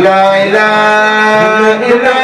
لا إله إلا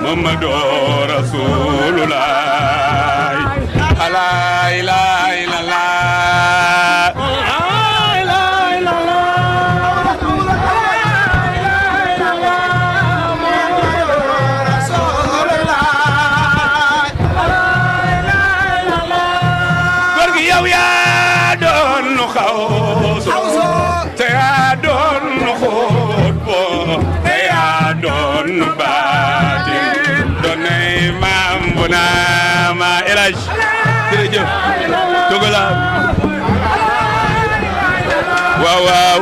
محمد رسول الله لا إله إلا الله ma elaj jërëjëf dogala waaw waaw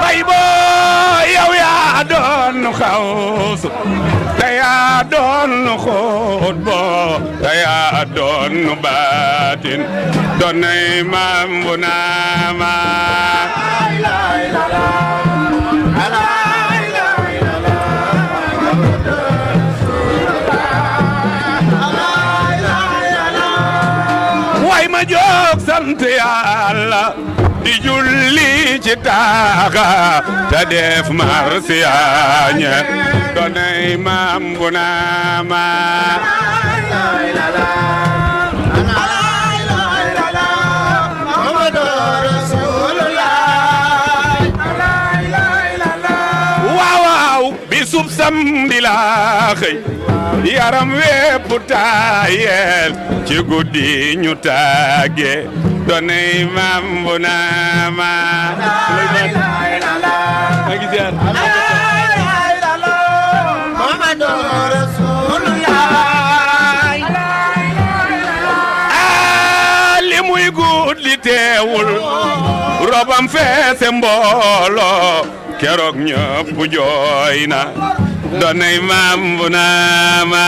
bay bo yow yaa doon xaws te yaa doon xóot bo te yaa doon baatin doon maam bu naama ma jóg sant Yàlla di julli ci taaxa te def marsiyaañe doonay maam bu naama waaw waaw bi sub samedi la xëy yaram wépp taayel ci guddi ñu tàgge doonay maam bu naama Muhammadu Rasulullah li muy gudd li teewul robam feese mbooloo keroog ñëpp jooy na doonay maam bu naama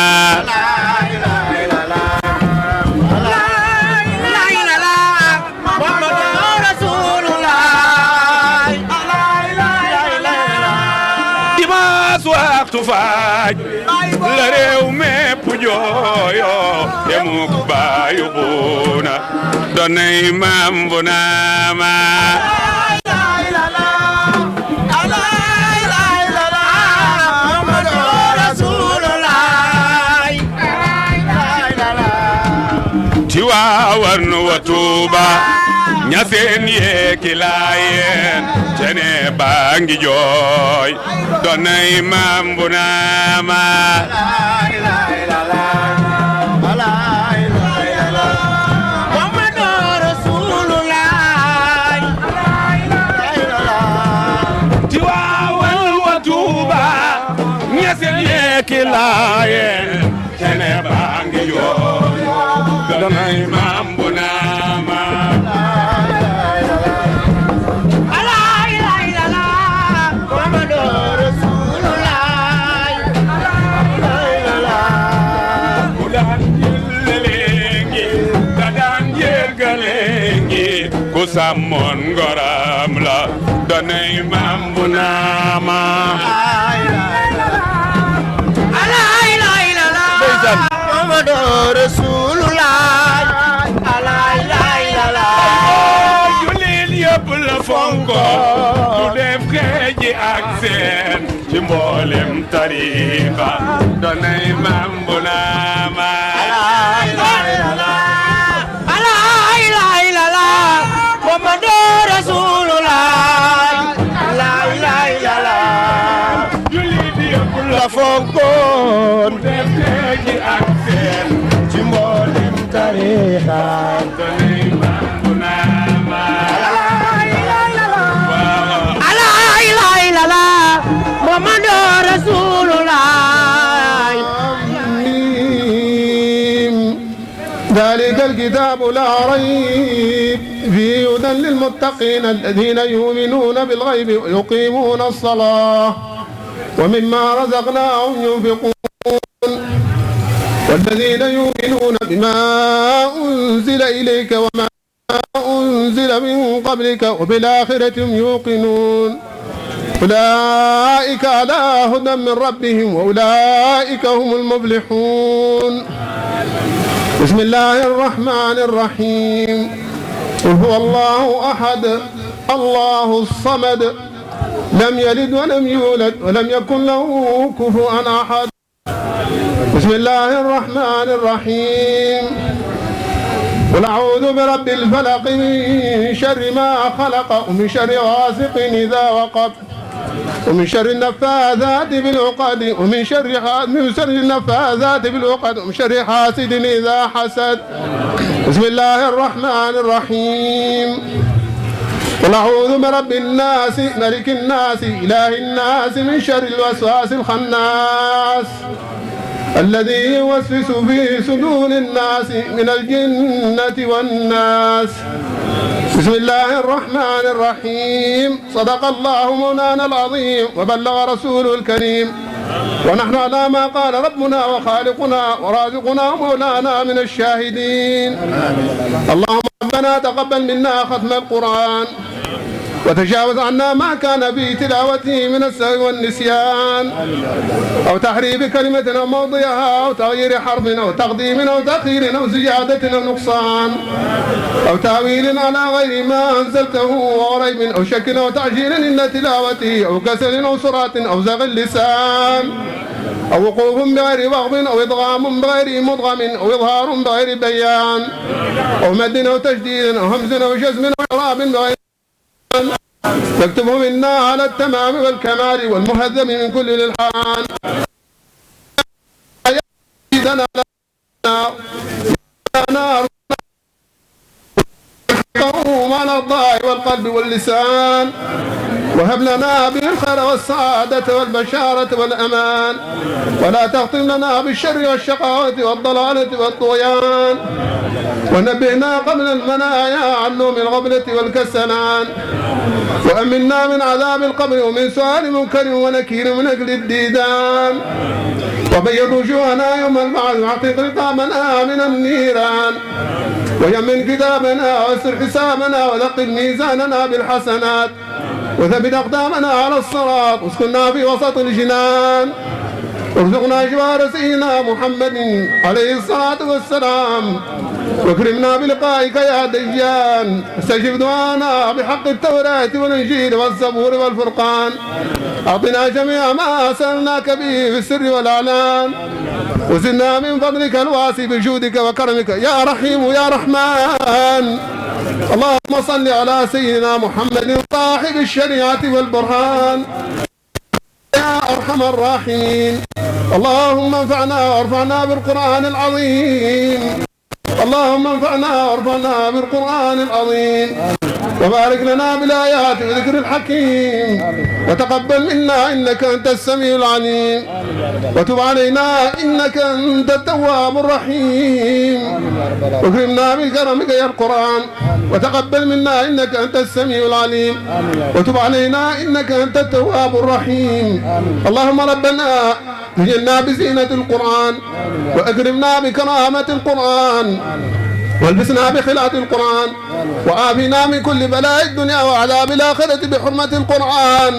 waxtu faaj la réew mépp jooyo demuk baayu buuna doonay maam bu naama Tiwaawan wa Tuuba ñaseen yeeki laayeen cene baangi jooy doonay maam bu naama Muhammadu Rasulullah Tiwaawan wa Tuuba ñaseen yeeki laayeen cene baangi jooy doonay maam bu naama ku sàmmoon ngoram la doonay maam bu naama Muhammadu Rasulullah jullit yëpp la fonko du def xeeji ak seen ci mboolem tariixa doonay maam bu naama Muhammadu Rasulullah la ilaha illallah jullit yëpp la fonkoon def xeeji ak seen ci mboolem tariixa doonay maam bu naama la ilaha illallah Muhammadu Rasulullah ذلك الكتاب لا ريب فيه هدى للمتقين الذين يؤمنون بالغيب ويقيمون الصلاة ومما رزقناهم ينفقون والذين يؤمنون بما أنزل إليك وما أنزل من قبلك وبالآخرة هم يوقنون أولئك على هدى من ربهم وأولئك هم المفلحون بسم الله الرحمن الرحيم قل هو الله أحد الله الصمد لم يلد ولم يولد ولم يكن له كفوا أحد. بسم الله الرحمن الرحيم. قل أعوذ برب الفلق من شر ما خلق ومن شر غاسق إذا وقب ومن شر النفاثات بالعقد ومن شر النفاثات بالعقد ومن شر حاسد إذا حسد. بسم الله الرحمن الرحيم. قل أعوذ برب الناس ملك الناس إله الناس من شر الوسواس الخناس الذي يوسوس في صدور الناس من الجنة والناس. بسم الله الرحمن الرحيم. صدق الله مولانا العظيم وبلغ رسوله الكريم ونحن على ما قال ربنا وخالقنا ورازقنا مولانا من الشاهدين. اللهم ربنا تقبل منا ختم القرآن وتجاوز عنا ما كان في تلاوته من السهو والنسيان أو تحريف كلمة أو موضعها أو تغيير حرف أو تقديم أو تأخير أو زيادة أو نقصان أو تأويل على غير ما أنزلته وريب أو شك أو تعجيل إن تلاوته أو كسل أو سرعة أو زغ اللسان أو وقوف بغير وقف أو إضغام بغير مدغم أو إظهار بغير بيان أو مد أو تشديد أو همز أو جزم أو إعراب بغير تكتبه منا على التمام والكمال والمهذب من كل الالحان. يزيدنا نار على الضاء والقلب واللسان وهب لنا به الخير والسعادة والبشارة والأمان ولا تختم لنا بالشر والشقاوة والضلالة والطغيان ونبهنا قبل المنايا عن نوم الغفلة والكسلان وأمنا من عذاب القبر ومن سؤال منكر ونكير من أجل الديدان وبيض وجوهنا يوم البعث وحقق رقابنا من النيران ويمن كتابنا واسر حسابنا ولقل ميزاننا بالحسنات وثبت أقدامنا على الصراط واسكننا في وسط الجنان وارزقنا جوار سيدنا محمد عليه الصلاة والسلام واكرمنا بلقائك يا ديان استجب دعانا بحق التوراة والإنجيل والزبور والفرقان أعطنا جميع ما سألناك به في السر والإعلان وزدنا من فضلك الواسع بجودك وكرمك يا رحيم يا رحمن. اللهم صل على سيدنا محمد صاحب الشريعة والبرهان يا أرحم الراحمين. اللهم انفعنا وارفعنا بالقرآن العظيم. اللهم انفعنا وارفعنا بالقرآن العظيم وبارك لنا بالآيات وذكر الحكيم وتقبل منا إنك أنت السميع العليم وتب علينا إنك أنت التواب الرحيم واكرمنا بكرمك يا القرآن وتقبل منا إنك أنت السميع العليم وتب علينا إنك أنت التواب الرحيم. اللهم ربنا اجعلنا بزينة القرآن وأكرمنا بكرامة القرآن والبسنا بخلعة القرآن وعافنا من كل بلاء الدنيا وعذاب الآخرة بحرمة القرآن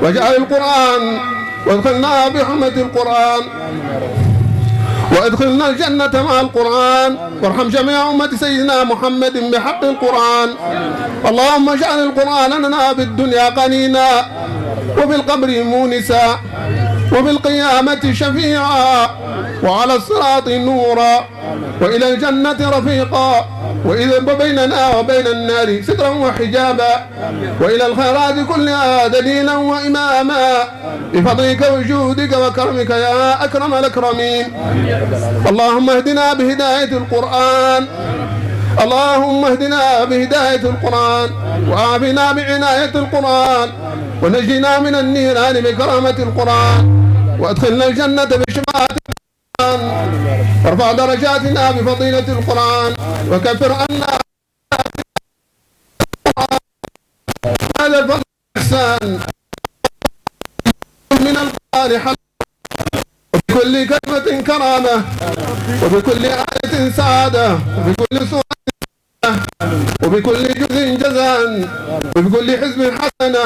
واجعل القرآن وادخلنا بحرمة القرآن وادخلنا الجنة مع القرآن وارحم جميع أمة سيدنا محمد بحق القرآن. اللهم اجعل القرآن لنا في الدنيا قنينا وفي القبر مونسا وفي القيامة شفيعا وعلى الصراط نورا وإلى الجنة رفيقا وإذا بيننا وبين النار سترا وحجابا وإلى الخيرات كلها دليلا وإماما بفضلك وجودك وكرمك يا أكرم الأكرمين. اللهم اهدنا بهداية القرآن. اللهم اهدنا بهداية القرآن وعافنا بعناية القرآن ونجنا من النيران بكرامة القرآن وادخلنا الجنة بشفاعة القرآن وارفع درجاتنا بفضيلة القرآن وكفر عنا هذا الفضل الإحسان من القارحة وبكل كلمة كرامة وبكل آية سعادة وبكل سورة وبكل جزء جزاء وبكل حزب حسنة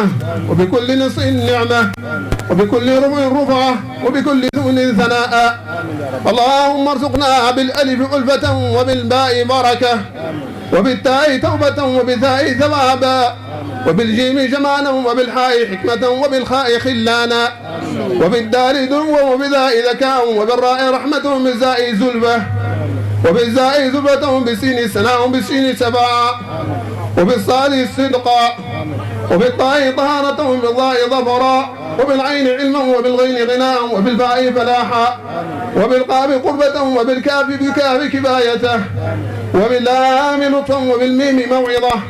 وبكل نص نعمة وبكل ربع رفعة وبكل ذون ثناء. اللهم ارزقنا بالألف ألفة وبالباء بركة وبالتاء توبة وبالثاء ثوابا وبالجيم جمالا وبالحاء حكمة وبالخاء خلانا وبالدال دنو وبذاء ذكاء وبالراء رحمة وبالزاء زلفة وبالزاء زلفة وبالسين سناء وبالسين سبعا وبالصاد صدقا وبالطاء طهارة وبالضاء ظفرا وبالعين علما وبالغين غناء وبالباء فلاحا وبالقاف قربة وبالكاف بالكاف كفايته وباللام لطفا وبالميم موعظة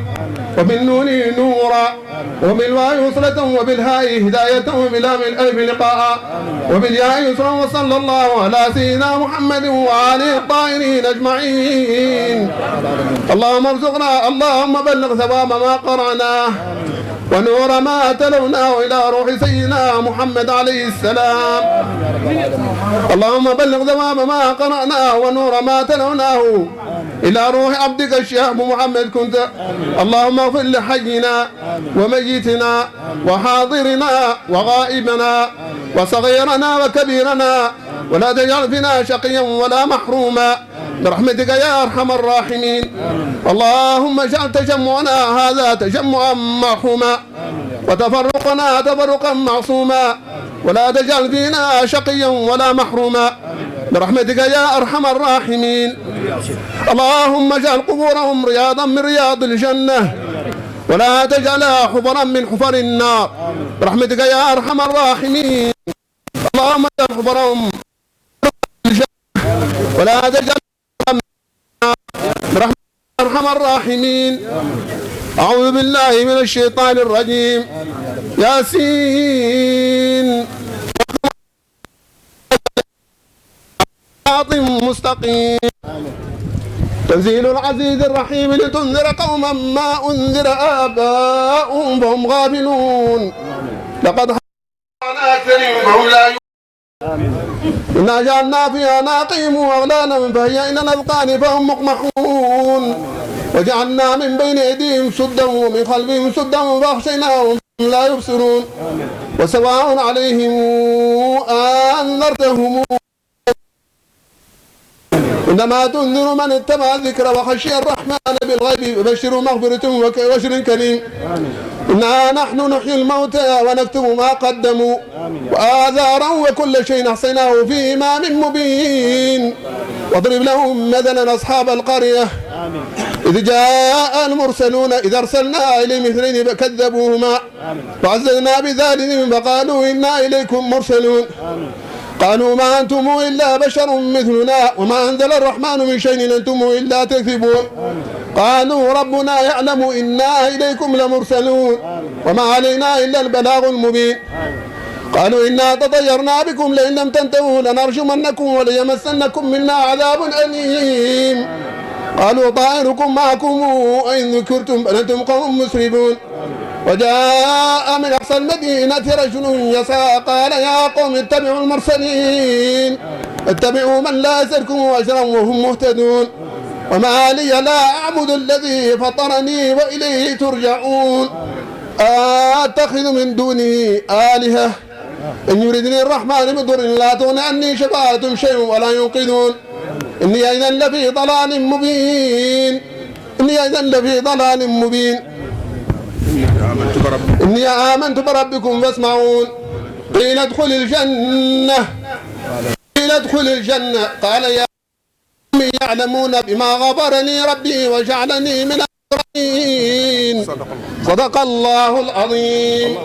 وبالنون نورا وبالواو وصلة وبالهاء هداية وباللام الألف لقاء وبالياء يسرا وصلى الله على سيدنا محمد وآله الطاهرين أجمعين. اللهم ارزقنا اللهم بلغ ثواب ما قرأناه ونور ما تلوناه إلى روح سيدنا محمد عليه السلام. اللهم بلغ ثواب ما قرأناه ونور ما تلوناه إلى روح عبدك الشيخ محمد كنت. اللهم اغفر لحينا وميتنا وحاضرنا وغائبنا وصغيرنا وكبيرنا ولا تجعل فينا شقيا ولا محروما برحمتك يا أرحم الراحمين. اللهم اجعل تجمعنا هذا تجمعا مرحوما وتفرقنا تفرقا معصوما ولا تجعل فينا شقيا ولا محروما برحمتك يا أرحم الراحمين. اللهم اجعل قبورهم رياضا من رياض الجنة ولا تجعلها حفرا من حفر النار برحمتك يا أرحم الراحمين. اللهم اجعل حفرهم ولا تجعل برحمتك يا أرحم الراحمين. أعوذ بالله من الشيطان الرجيم. ياسين صراط مستقيم تنزيل العزيز الرحيم لتنذر قوما ما أنذر آباؤهم فهم غافلون لقد حقنا أكثرهم فهم لا إنا جعلنا في أعناقهم أغلالا فهي إلى الأذقان فهم مقمحون وجعلنا من بين أيديهم سدا ومن خلفهم سدا فأغشيناهم فهم لا يبصرون وسواء عليهم أنذرتهم إنما تنذر من اتبع الذكر وخشي الرحمن بالغيب وبشر مغفرة وبشر كريم. إنا نحن نحيي الموتى ونكتب ما قدموا وآثارا وكل شيء أحصيناه في إمام مبين. واضرب لهم مثلا أصحاب القرية إذ جاء المرسلون إذ أرسلنا إليهم اثنين فكذبوهما فعززنا بذلك فقالوا إنا إليكم مرسلون. قالوا ما أنتم إلا بشر مثلنا وما أنزل الرحمن من شيء إن أنتم إلا تكذبون. قالوا ربنا يعلم إنا إليكم لمرسلون وما علينا إلا البلاغ المبين. قالوا إنا تطيرنا بكم لئن لم تنتهوا لنرجمنكم وليمسنكم منا عذاب أليم. قالوا طائركم معكم وإن ذكرتم بل أنتم قوم مسرفون. وجاء من أقصى المدينة رجل يسعى قال يا قوم اتبعوا المرسلين اتبعوا من لا يسألكم أجرا وهم مهتدون. وما لي لا أعبد الذي فطرني وإليه ترجعون. أتخذ من دونه آلهة إن يردني الرحمن بضر لا تغن عني شفاعتهم شيء ولا ينقذون. إني إذا لفي ضلال مبين. إني آمنت بربكم فاسمعون. قيل ادخل الجنة قال يا قوم يعلمون بما غفرني ربي وجعلني من المكرمين. صدق الله العظيم.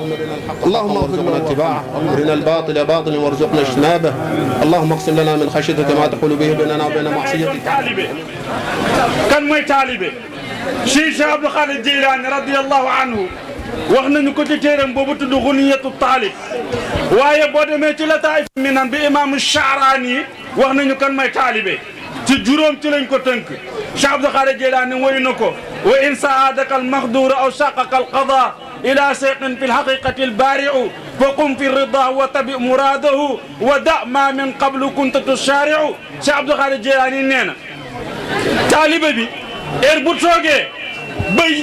اللهم اغفر لنا اتباعه وارنا الباطل باطلا وارزقنا اجتنابه. اللهم اقسم لنا من خشيتك ما تحول به بيننا وبين معصيتك. كان موي طالبي شيخ عبد القادر الجيلاني رضي الله عنه wax nañu ko ci téeram boobu tudd Ghuniyatu Taalib waaye boo demee ci Lataa'if Minan bi imaamu Sha'raani wax nañu kan mooy taalibe ci juróom ci lañ ko tënk. Cheikh Abdul Qaadir Jilaani woy na ko wa in saadaka almaxduuru aw shaqaka alqadaa ila seyqin fi lxaqiqati albaariu fa qum fi ridaa wa tabi muraadahu wa da ma min qablu kunta tushaariu. Cheikh Abdul Qaadir Jilaani nee na taalibe bi heure bu toogee bay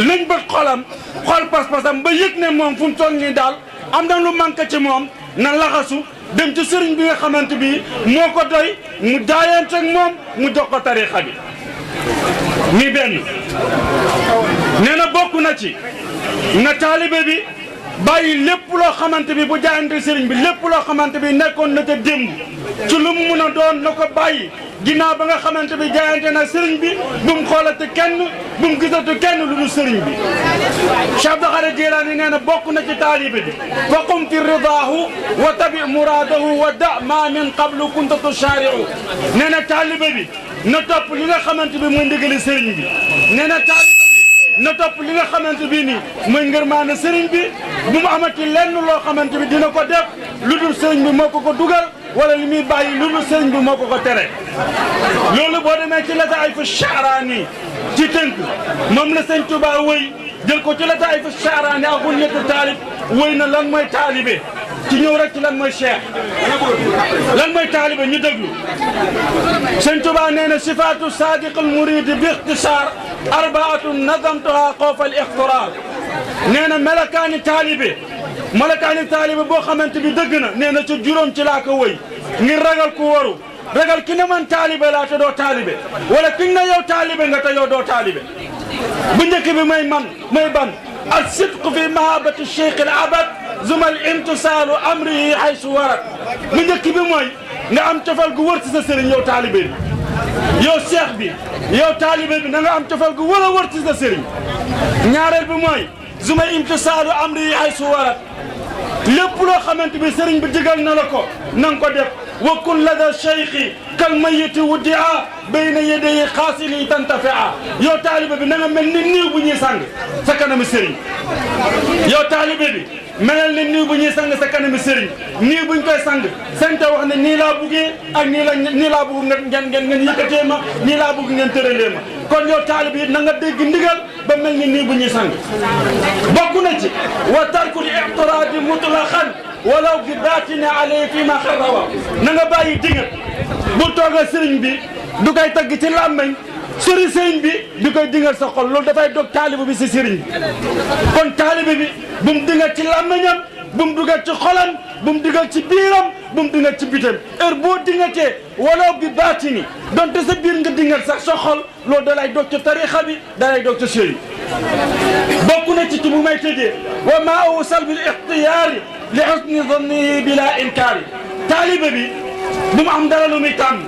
lëñ bët xolam xol pas-pasam ba yëg ne moom fu mu toog nii daal am na lu manqué ci moom na laxasu dem ci sëriñ bi nga xamante bi moo ko doy mu jaayante ak moom mu jox ko tariixa bi. ni benn nee na bokk na ci na taalibe bi bàyyi lépp loo xamante bi bu jaayante sëriñ bi lépp loo xamante bi nekkoon na ca démb ci lu mu mun a doon na ko bàyyi ginnaaw ba nga xamante bi jaayante na sëriñ bi bu mu xoolate kenn bu mu gisatu kenn lu dul sëriñ bi Cheikh Abdou Khadir Jilaani nee na bokk na ci taalibe bi fa qum fi ridaahu wa tabi muraadahu wa da ma min qablu kunta tushaari'u nee na taalibe bi na topp li nga xamante bi mooy ndigali sëriñ bi nee na taalibe bi na topp li nga xamante bi nii mooy ngërmaane sëriñ bi bu mu amati lenn loo xamante bi dina ko def lu dul sëriñ bi moo ko dugal wala li muy bàyyi lu dul sëriñ bi moo ko tere loolu boo demee ci Lataa'if Sha'raani ci tënk moom la sëñ Tuubaa wëy jël ko ci Lataa'if Sha'raani ak Gunyatu Taalib wëy na lan mooy taalibe ci ñëw rek ci lan mooy cheikh lan mooy taalibe ñu déglu sëñ Tuubaa nee na sifaatu saadiqil muriidi bi ixtisaar arbaatun nazamtuha xawfa al ixtiraar nee na melakaani taalibe boo xamante bi dëgg na nee na ca juróom ci laa ko wëy ngir ragal ku waru ragal ki ne man taalibe laa te doo taalibe wala ki ne yow taalibe nga te yow doo taalibe bu njëkk bi may ban as-sidqu fi mahabbati cheikh al abad zuma al imtisaalu amrihi haysu warat bu njëkk bi mooy nga am cofal gu wër ci sa sëriñ yow taalibe bi yow cheikh bi yow taalibe bi na nga am cofal gu wër ci sa sëriñ ñaareel bi mooy zuma imtisaalu amrihi haysu warat lépp loo xamante bi sëriñ bi digal na la ko na nga ko def wa kun lada cheikhi kal mayiti wuddia bayna yadayi xaasili tantafia yow taalibe bi na nga mel ni niiw bu ñuy sang sa kanami sëriñ yow taalibe bi melal ni niiw bu ñuy sang sa kanami sëriñ niiw buñ koy sang sante wax ne nii laa buggee ak nii laa bugg ngeen yëkkatee ma nii laa bugg ngeen tëralee ma kon yow taalibe yi na nga dégg ndigal ba mel ni niiw bu ñuy sang bokk na ci wa tarkul ictiraadi mutlaqan walaw bi baatine alayhi fi ma xarrawa na nga bàyyi dingat bu tooga sëriñ bi du koy tagg ci làmmeñ sëriñ bi du koy dingal sa xol loolu dafay dog taalibe bi si sëriñ bi kon taalibe bi bu mu dingat ci làmmeñam bu mu dugal ci xolam bu mu digal ci biiram bu mu dingat ci bitam heure boo dingatee walaw bi baatini donte sa biir nga dingat sax sa xol loolu da lay dog ci tarixa bi da lay dog ci sëriñ bokk na ci bu may tëjee wa maa awsal bil ixtiyaari li husni zannihi bila inkaari taalibe bi bu mu am dara lu muy tànn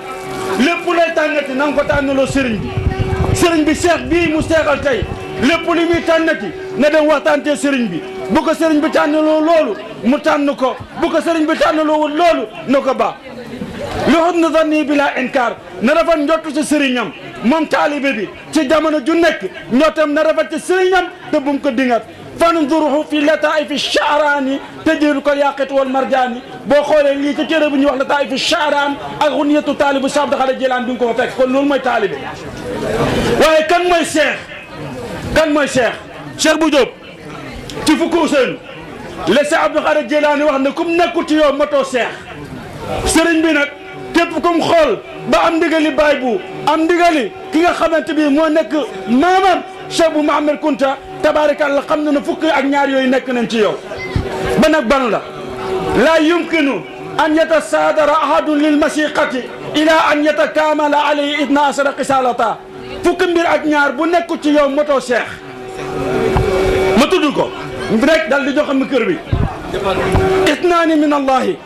lépp lay tànnati na nga ko tànnaloo sëriñ bi seex bii mu seexal tey lépp li muy tànnati na dem waxtaantee sëriñ bi bu ko sëriñ bi tànnaloo loolu mu tànn ko bu ko sëriñ bi tànnaloo loolu na ko baax li husni zannihi bila inkaar na rafet njottu ci sëriñam moom taalibe bi ci jamono ju nekk njottam na rafet ci sëriñam te bu mu ko dingat fanzuruhu fi Lataa'if Sha'raani tëjee ko yaqut wal marjaani boo xoolee lii ci téere bu ñuy wax Lataa'if Sha'raan ak Gunyatu Taalib bu Cheikh Abdou Khadir Jilaani bi nga ko fekk kon loolu mooy taalibe waaye kan mooy cheikh bu Jóob ci fukki Useynu le Cheikh Abdou Khadir Jilaani wax ne kum nekkul ci yow motoo cheikh sëriñ bi nag képp kum xool ba am ndigali baay bu am ndigali ki nga xamante bi moo nekk maamam Cheikh bu Mahamad Kunta tabaarakallah xam na ne fukk ak ñaar yooyu nekk nañ ci yow ba nag ban la laa yumkinu an yatasaadara ahadun lil masiqati ila an yatakamala alayhi idna asara qisalata fukk mbir ak ñaar bu nekk ci yow motoo cheikh ma tudd ko rek dal di joxam kër bi isnaani min allahi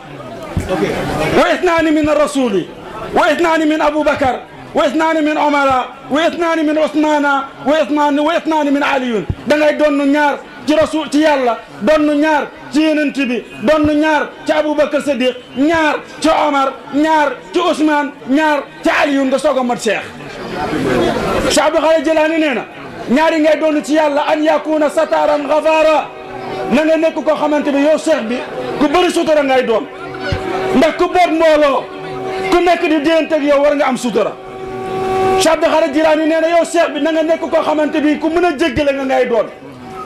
wa isnaani min rasuli wa isnaani min aboubacar wa isnaani min omara wa isnaani min osmana wa isnaani min aliyun da ngay doon ñaar ci rasul ci yàlla doon ñaar ci yonent bi doon ñaar ci aboubacar sadiq ñaar ci omar ñaar ci ousmane ñaar ci aliyun nga soog a mat cheikh Cheikh Abdou Khadir Jilaani nee na ñaari ngay doon ci yàlla an yakuna sataran gafara na nga nekk koo xamante bi yow cheikh bi ku bëri sutura ngay doon ndax ku boot mbooloo ku nekk di déyanteeg yow war nga am sutura Cheikh Abdou Khadir Jilaani nee na yow cheikh bi na nga nekk koo xamante bi ku mën a jéggale nga ngay doon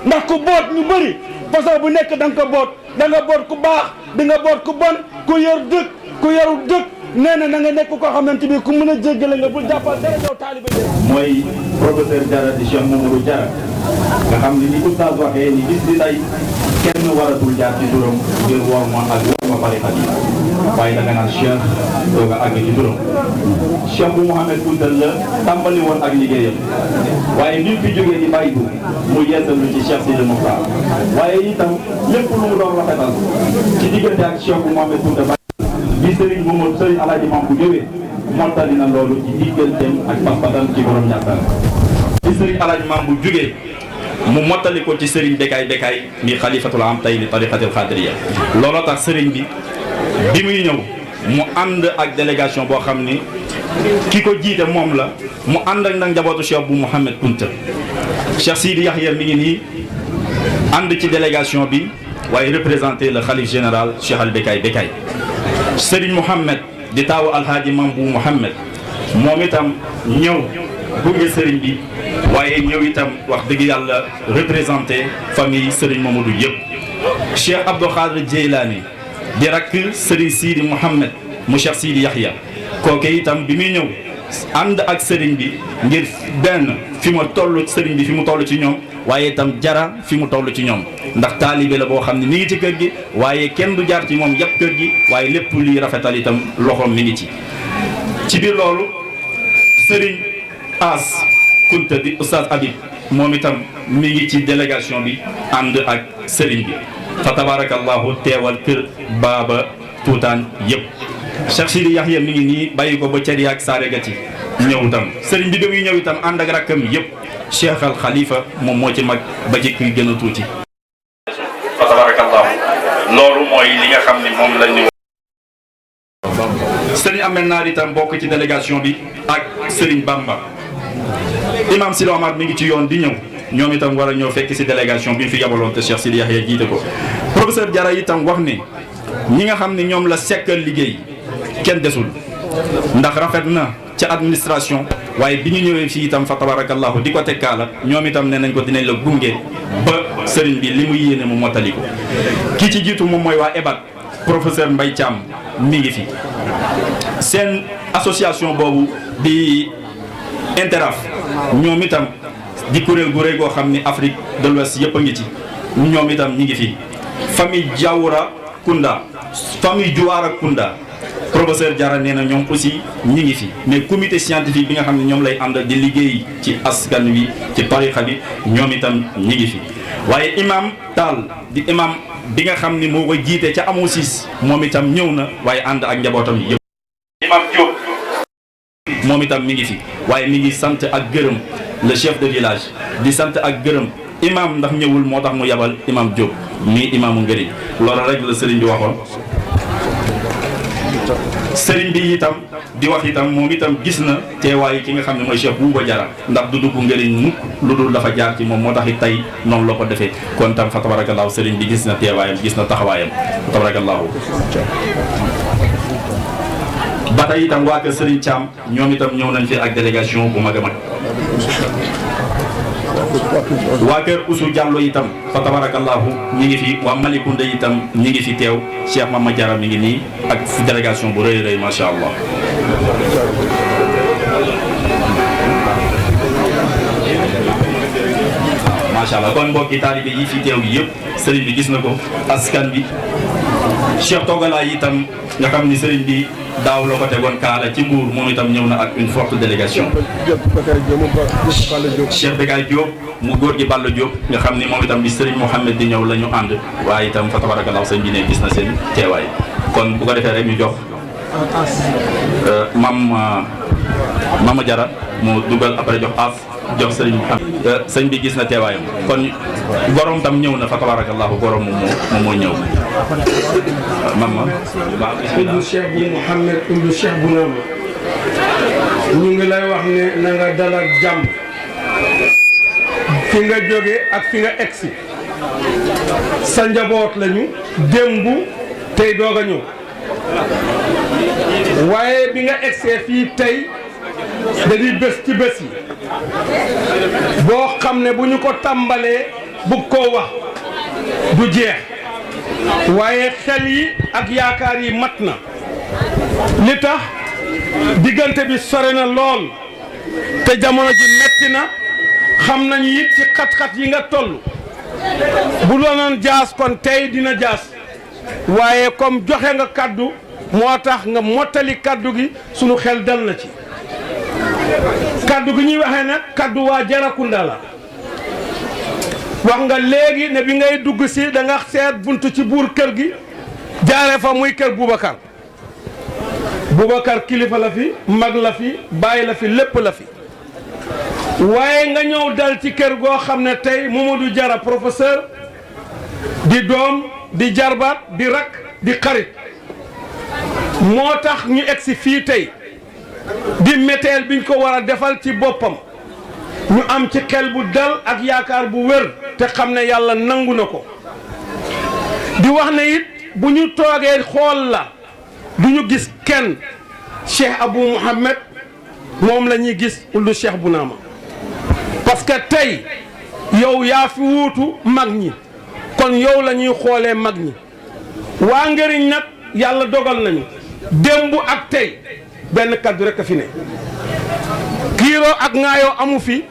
ndax ku boot ñu bëri façon bu nekk da nga ko boot da nga boot ku baax di nga boot ku bon ku yor dëkk ku yorul dëkk nee na na nga nekk koo xamante bi ku mën a jéggale nga bul jàppal dara yow taaliba mooy professeur Diarra di Cheikh Mamadou Diarra nga xam ni oustaz waxee ni bis di tey kenn waratul jaar ci turam ngir worma ak worma tariqa bi waaye da nga naan Cheikh doog a àgg ci turam Cheikh bu Mouhamed Kounta la tàmbali woon ak liggéeyam waaye ni mu fi jógee di bàyyi mu yeesal lu ci Cheikh Sidi Mokhtar waaye itam lépp lu mu doon rafetal ci diggante ak Cheikh bu Mouhamed Kounta bi Serigne Momadou Serigne Alaaji Maam bu jógee mottali na loolu ci digganteem ak pas-pasam ci borom ñàttal bi Serigne Alaaji Maam bu jógee mu mottali ko ci Serigne Bekaay mi xalifatul am tey li tariqatil xaadiriya looloo tax Serigne bi muy ñëw mu ànd ak délégation boo xam ni ki ko jiite moom la mu ànd ak nag njabootu Cheikh bu Mouhamed Kounta Cheikh Sidi Yahya mi ngi nii ànd ci délégation bi waaye représenté le xalif général Cheikh al Bekaay Serigne Mouhamed di taawu alhaaji Mam bu Mouhamed moom itam ñëw gunge Serigne bi waaye ñëw itam wax dëgg yàlla représenté famille Serigne Mamadou yëpp Cheikh Abdou Khadre Djeylani di rakk Serigne Sidi Mouhamed mu Cheikh Sidi Yahya kooke itam bi muy ñëw ànd ak Serigne bi ngir benn fi mu toll Serigne bi fi mu toll ci ñoom waaye itam jara fi mu toll ci ñoom ndax taalibe la boo xam ne mi ngi ci kër gi waaye kenn du jaar ci moom yàpp kër gi waaye lépp luy rafetal itam loxoom mi ngi ci biir loolu Serigne As Kounta di Oustaz Habib moom itam mi ngi ci délégation bi ànd ak Serigne bi fa tabarakallahu teewal kër baaba tuutaan yëpp Cheikh Sidi Yahya mi ngi nii bàyyi ko ba cëri ak saare gati ñëw itam Serigne bi ba muy ñëw itam ànd ak rakkam yëpp Cheikh al Khalifa moom moo ci mag ba ci kuy gën a tuuti fa tabarakallahu loolu mooy li nga xam ni moom la ñu Serigne Amel Naar itam bokk ci délégation bi ak Serigne Bamba imam Sidi Omar mi ngi ci yoon di ñëw ñoom itam war a ñëw fekk si délégation bi fi yabaloon te Cheikh Sidi Yahya jiite ko professeur Diarra itam wax ne ñi nga xam ne ñoom la sekkal liggéey kenn desul ndax rafet na ca administration waaye bi ñu ñëwee fii itam fa tabarakallahu di ko tekkaala ñoom itam ne nañ ko dinañ la gunge ba sëriñ bi li mu yéene mu mottali ko ki ci jiitu moom mooy waa EBAT professeur Mbaye Thiam mi ngi fi seen association boobu di Interaf ñoom itam di kuréel gu rëy goo xam ni Afrique de l'Ouest yëpp a ngi ci ñoom itam ñi ngi fi famille Diawara Kounda famille Diawara Kounda professeur Diarra nee na ñoom aussi ñi ngi fi mais comité scientifique bi nga xam ne ñoom lay ànd di liggéey ci askan wi ci tarixa bi ñoom itam ñi ngi fi waaye imam Tall di imam bi nga xam ni moo ko jiite ca amosis moom itam ñëw na waaye ànd ak njabootam yëpp imam Diop moom itam mi ngi fi waaye mi ngi sant ak gërëm le chef de village di sant ak gërëm imam ndax ñëwul moo tax mu yabal imam Diop mii imaamu ngëriñ loolu rek la sëriñ bi waxoon sëriñ bi itam di wax itam moom itam gis na teewaayu ki nga xam ne mooy Cheikh Bouba Diarra ndax du dugg ngëriñ mukk lu dul dafa jaar ci moom moo tax it tey noonu la ko defee kon tam fa tabarakallahu sëriñ bi gis na teewaayam gis na taxawaayam fa tabarakallahu ba tey itam waa kër Serigne Thiam ñoom itam ñëw nañ fi ak délégation bu mag a mag waa kër Oussou Diallo itam fa tabarakallahu ñi ngi fi waa Malicounda itam ñi ngi fi teew Cheikh Mama Diarra mi ngi nii ak délégation bu rëy rëy macha allah. macha allah kon mbokki taalibe yi fi teew yëpp sëriñ bi gis na ko askan bi Cheikh Togala itam nga xam ni sëriñ bi daaw la ko tegoon kaala ci Mbour moom itam ñëw na ak une forte délégation. Cheikh Bekay Diop mu góor gi Balla Diop nga xam ni moom itam bi Serigne Mohamed di ñëw la ñu ànd waaye itam fa tabarakallah sëñ bi ne gis na seen teewaay kon bu ko defee rek ñu jox Mama Diarra mu dugal après jox Serigne Mohamed sëñ bi gis na teewaayam kon gorom tam ñëw na fa tabarakallah gorom moom moo ñëw Mama waaw ibnu Cheikh bu Mouhamed ibnu Cheikh bu Naama ñu ngi lay wax ne na nga dal ak jàmm fi nga jóge ak fi nga egsi sa njaboot lañu démb tey doog a ñëw waaye bi nga egsee fii tey dañuy bés ci bés yi boo xam ne bu ñu ko tàmbalee bugg koo wax du jeex waaye xel yi ak yaakaar yi mat na li tax diggante bi sore na lool te jamono ji metti na xam nañu it ci xat-xat yi nga toll bu doonoon jaas kon tey dina jaas waaye comme joxe nga kaddu moo tax nga mottali kaddu gi sunu xel dal na ci kaddu gi ñuy waxee nag kaddu waa Jarakunda la wax nga léegi ne bi ngay dugg si da nga seet buntu ci buur kër gi jaare fa muy kër Boubacar kilifa la fi mag la fi bàyyi la fi lépp la fi waaye nga ñëw dal ci kër goo xam ne tey Mamadou Jara professeur di doom di jarbaat di rak di xarit moo tax ñu egsi fii tey di méteel biñ ko war a defal ci boppam ñu am ci xel bu dal ak yaakaar bu wér te xam ne yàlla nangu na ko di wax ne it bu ñu toogee xool la du ñu gis kenn Cheikh Abou Mouhamed moom la ñuy gis uldu Cheikh Bounama parce que tey yow yaa fi wuutu mag ñi kon yow la ñuy xoolee mag ñi waa Ngëriñ nag yàlla dogal nañu démb ak tey benn kaddu rek a fi ne kiiroo ak ŋaayoo amu fi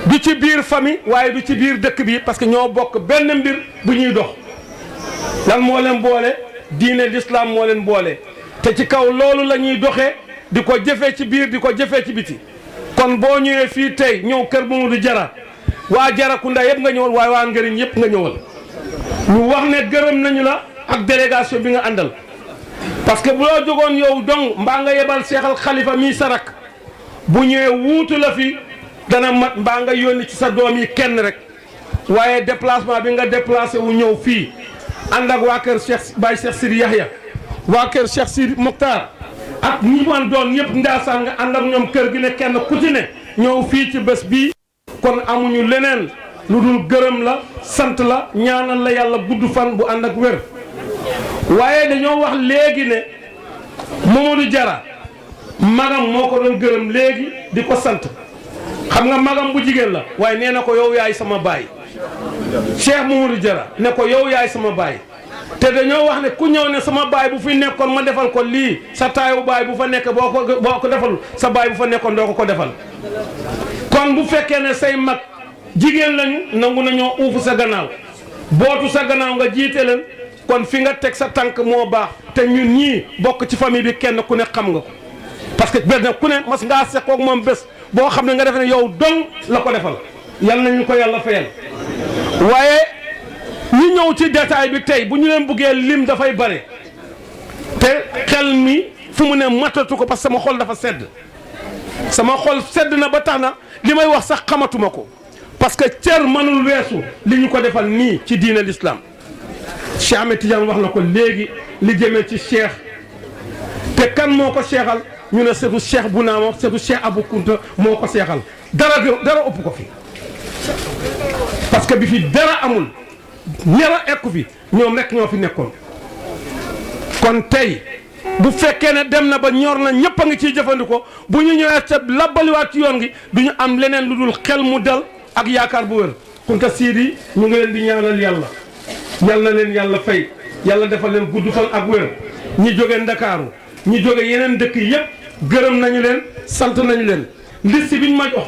du ci biir famille waaye du ci biir dëkk bi parce que ñoo bokk benn mbir bu ñuy dox lan moo leen boole diine l'islam moo leen boole te ci kaw loolu la ñuy doxee di ko jëfee ci biir di ko jëfee ci biti kon boo ñëwee fii tey ñëw kër Mamadou Jara waa Jarakunda yëpp nga ñëwal waaye waa Ngëriñ yëpp nga ñëwal ñu wax ne gërëm nañu la ak délégation bi nga àndal parce que bu loo jógoon yow dong mbaa nga yebal seexal xalifa mii sarak bu ñëwee wuutu la fi dana mat mbaa nga yónni ci sa doom yi kenn rek waaye déplacement bi nga déplacé wu ñëw fii ànd ak waa kër Cheikh Baye Cheikh Sidi Yahya waa kër Cheikh Sidi Mokhtar ak ñi man doon ñëpp Ndiassane nga ànd ak ñoom kër gi ne kenn ku ci ne ñëw fii ci bés bii kon amuñu leneen lu dul gërëm la sant la ñaanal la yàlla gudd fan bu ànd ak wér waaye dañoo wax léegi ne Mamadou Jara magam moo ko doon gërëm léegi di ko sant xam nga magam bu jigéen la waaye nee na ko yow yaay sama baay Cheikh Mamadou Jara ne ko yow yaay sama baay te dañoo wax ne ku ñëw ne sama baay bu fi nekkoon ma defal ko lii sa taayu baay bu fa nekk boo ko defal sa baay bu fa nekkoon doo ko defal kon bu fekkee ne say mag jigéen lañu nangu nañoo uufu sa gannaaw bootu sa gannaaw nga jiite leen kon fi nga teg sa tànk moo baax te ñun ñii bokk ci famille bi kenn ku ne xam nga ko parce que benn ku ne mas ngaa seq ak moom bés boo xam ne nga def ne yow dong la ko defal yal nañu ko yàlla fayal waaye ñu ñëw ci détail bi tey bu ñu leen buggee lim dafay bare te xel mi fu mu ne matatu ko parce que sama xol dafa sedd sama xol sedd na ba tax na li may wax sax xamatuma ko parce que cër mënul weesu li ñu ko defal nii ci diine l'islam Cheikh Ahmed Tidiane wax na ko léegi li jëmee ci cheikh te kan moo ko seexal ñu ne seetu Cheikh Bounama seetu Cheikh Abou Kounta moo ko seexal dara ëpp ko fi parce que bi fi dara amul ñara ekku fi ñoom rek ñoo fi nekkoon kon tey bu fekkee ne dem na ba ñor na ñëpp a ngi ciy jëfandikoo bu ñu ñëwee ca labbaliwaat ci yoon gi du ñu am leneen lu dul xel mu dal ak yaakaar bu wér Kounta Sidi ñu ngi leen di ñaanal yàlla yal na leen yàlla fay yàlla defal leen gudd fan ak wér ñi jóge Ndakaaru ñi jóge yeneen dëkk yëpp gërëm nañu leen sant nañu leen liste bi ñu ma jox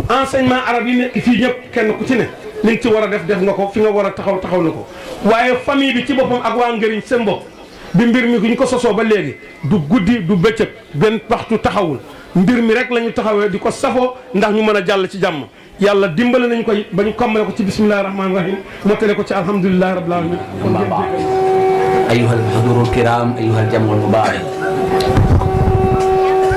enseignement arabe yi nekk fii ñëpp kenn ku ci ne li nga ci war a def nga ko fi nga war a taxaw na ko waaye famille bi ci boppam ak waa Ngëriñ seen bopp bi mbir mi ñu ko sosoo ba léegi du guddi du bëccëg benn waxtu taxawul mbir mi rek la ñu taxawee di ko safoo ndax ñu mën a jàll ci jàmm yàlla dimbale nañu ko ba ñu kombale ko ci bismillahi rahmaani rahim mottale ko ci alhamdulilahi rabbil alamin أيها الحضور الكرام أيها الجمع المبارك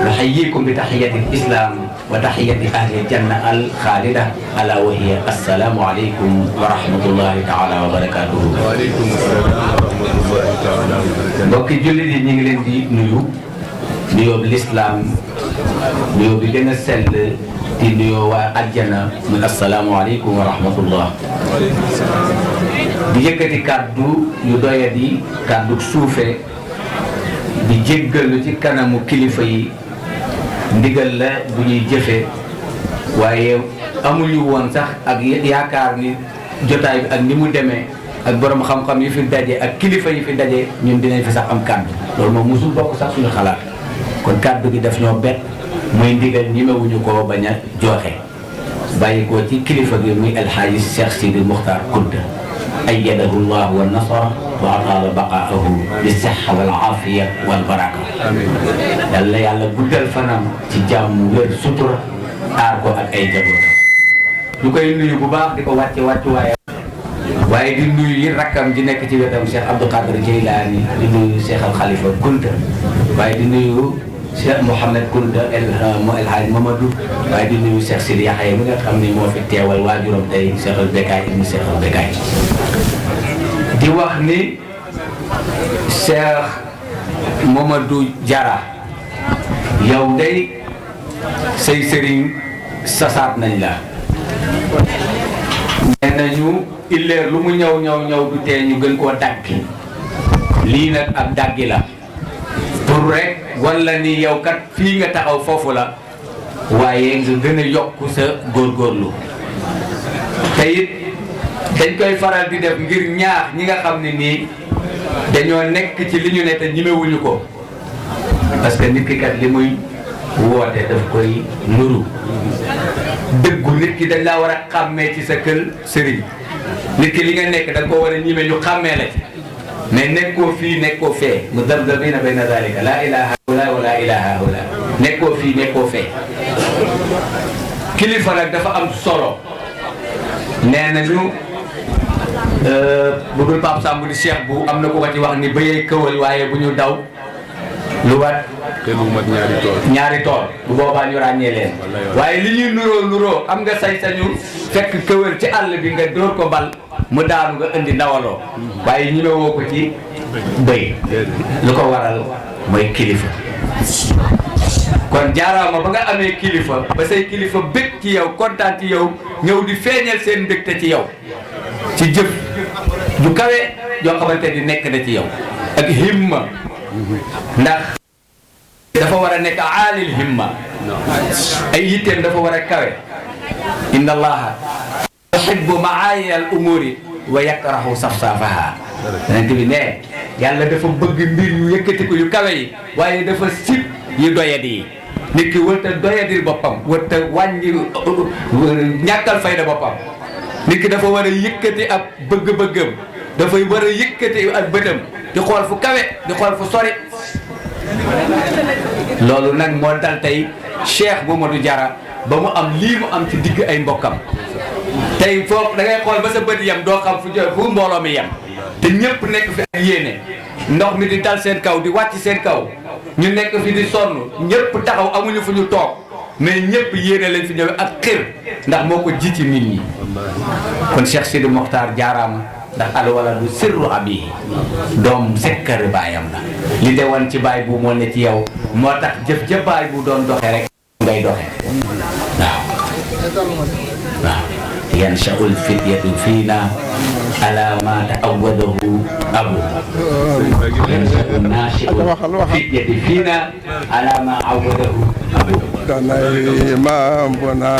نحييكم بتحية الإسلام وتحية أهل الجنة الخالدة ألا وهي السلام عليكم ورحمة الله تعالى وبركاته. وعليكم السلام ورحمة الله تعالى وبركاته. mbokki jullit yi ñu ngi leen di nuyu nuyoo bi l'islam nuyoo bi gën a sell di nuyoo waa àjjana muy asalaamaaleykum wa rahmatullah. di yëkkati kàddu yu doyadi kàddu suufe di jéggalu ci kanamu kilifa yi ndigal la bu ñuy jëfe waaye amuñu woon sax ak yaakaar ni jotaay bi ak ni mu demee ak borom xam-xam yi fi daje ak kilifa yi fi daje ñun dinañ fi sax am kàddu loolu moom musul bokk sax suñu xalaat kon kàddu gi daf ñoo bett muy ndigal ñemewuñu ko bañ a joxe bàyyi ko ci kilifa gi muy El Hadji Cheikh Sidi Mokhtar Kounta أيده الله والنصر وأطال بقاءه بالصحة والعافية والبركة yàlla yàlla guddal fanam ci jàmm wér sutura aar ko ak ay jabootam ñu koy nuyu bu baax di ko wàcce waaye di nuyu yi rakkam ji nekk ci wetam Cheikh Abdou Qadir Jeylaani di nuyu Cheikh Al Khalifa Kunta waaye di nuyu Cheikh Mouhamed Kunta El Hadj Mamadou waaye di nuyu Cheikh Sidi Yaxya mi nga xam ni moo fi teewal waajuram tey Cheikh Al Bekaay ibn Cheikh Al Bekaay di wax ni Cheikh Mamadou Diarra yow day say sëriñ sasaat nañ la nee nañu illeer lu mu ñëw du tee ñu gën koo daggi lii nag ab daggi la pour rek wala ni yow kat fii nga taxaw foofu la waaye nga gën a yokku sa góorgóorlu te it dañ koy faral di def ngir ñaax ñi nga xam ne nii dañoo nekk ci li ñu ne te ñimewuñu ko parce que nit ki kat li muy woote daf koy nuru dëggu nit ki dañ laa war a xàmmee ci sa kër sëriñ nit ki li nga nekk da nga ko war a ñime ñu xàmmee la ci mais nekkoo fii nekkoo fee mu dabdabina bayna zalika laa ilaha illa wa laa ilaha illa nekkoo fii nekkoo fee kilifa nag dafa am solo nee nañu bu dul Pape Samb di Cheikh bu am na ku ko ci wax ni bëyee këwal waaye bu ñu daw lu wat te lu mat ñaari tool bu boobaa ñu ràññee leen waaye li ñuy nuroo am nga sañ-sañu fekk këwal ci àll bi nga dóor ko bal mu daanu nga indi ndawaloo waaye ñu ne woo ko ci bëy lu ko waral mooy kilifa kon jaaraama ba nga amee kilifa ba say kilifa bëgg ci yow kontaan ci yow ñëw di feeñal seen mbégte ci yow ci jëf ju kawe joo xamante ni nekk na ci yow ak himma ndax dafa war a nekk aalil himma ay yitteem dafa war a kawe inna allaha yuhibbu maaya al umuri wa yakrahu safsafaha yonent bi ne yàlla dafa bëgg mbir yu yëkkatiku yu kawe yi waaye dafa sib yu doyadi yi nit ki wërta doyadil boppam wërta wàññi ñàkkal fayda boppam nit ki dafa war a yëkkati ab bëgg-bëggam dafay war a yëkkati ak bëtam di xool fu kawe di xool fu sori loolu nag moo dal tey Cheikh Mamadou Diarra ba mu am lii mu am ci digg ay mbokkam tey foofu da ngay xool ba sa bët yem doo xam fu mbooloo mi yem te ñëpp nekk fi ak yéene ndox mi di dal seen kaw di wàcc seen kaw ñu nekk fi di sonn ñëpp taxaw amuñu fu ñu toog mais ñëpp yéene lañ fi ñëwee ak xir ndax moo ko ji ci nit ñi kon Cheikh Sidi Mokhtar jaaraama ndax alwaladu sirru abihi doom sekkari baayam la li de woon ci baay bu moo ne ci yow moo tax jëf ja baay bu doon doxe rek ngay doxe waaw yansha'ul fityatu fiina ala ma ta'awwadahu abu yansha'u nashi'ul fityatu fiina ala ma awwadahu abu danay maam bona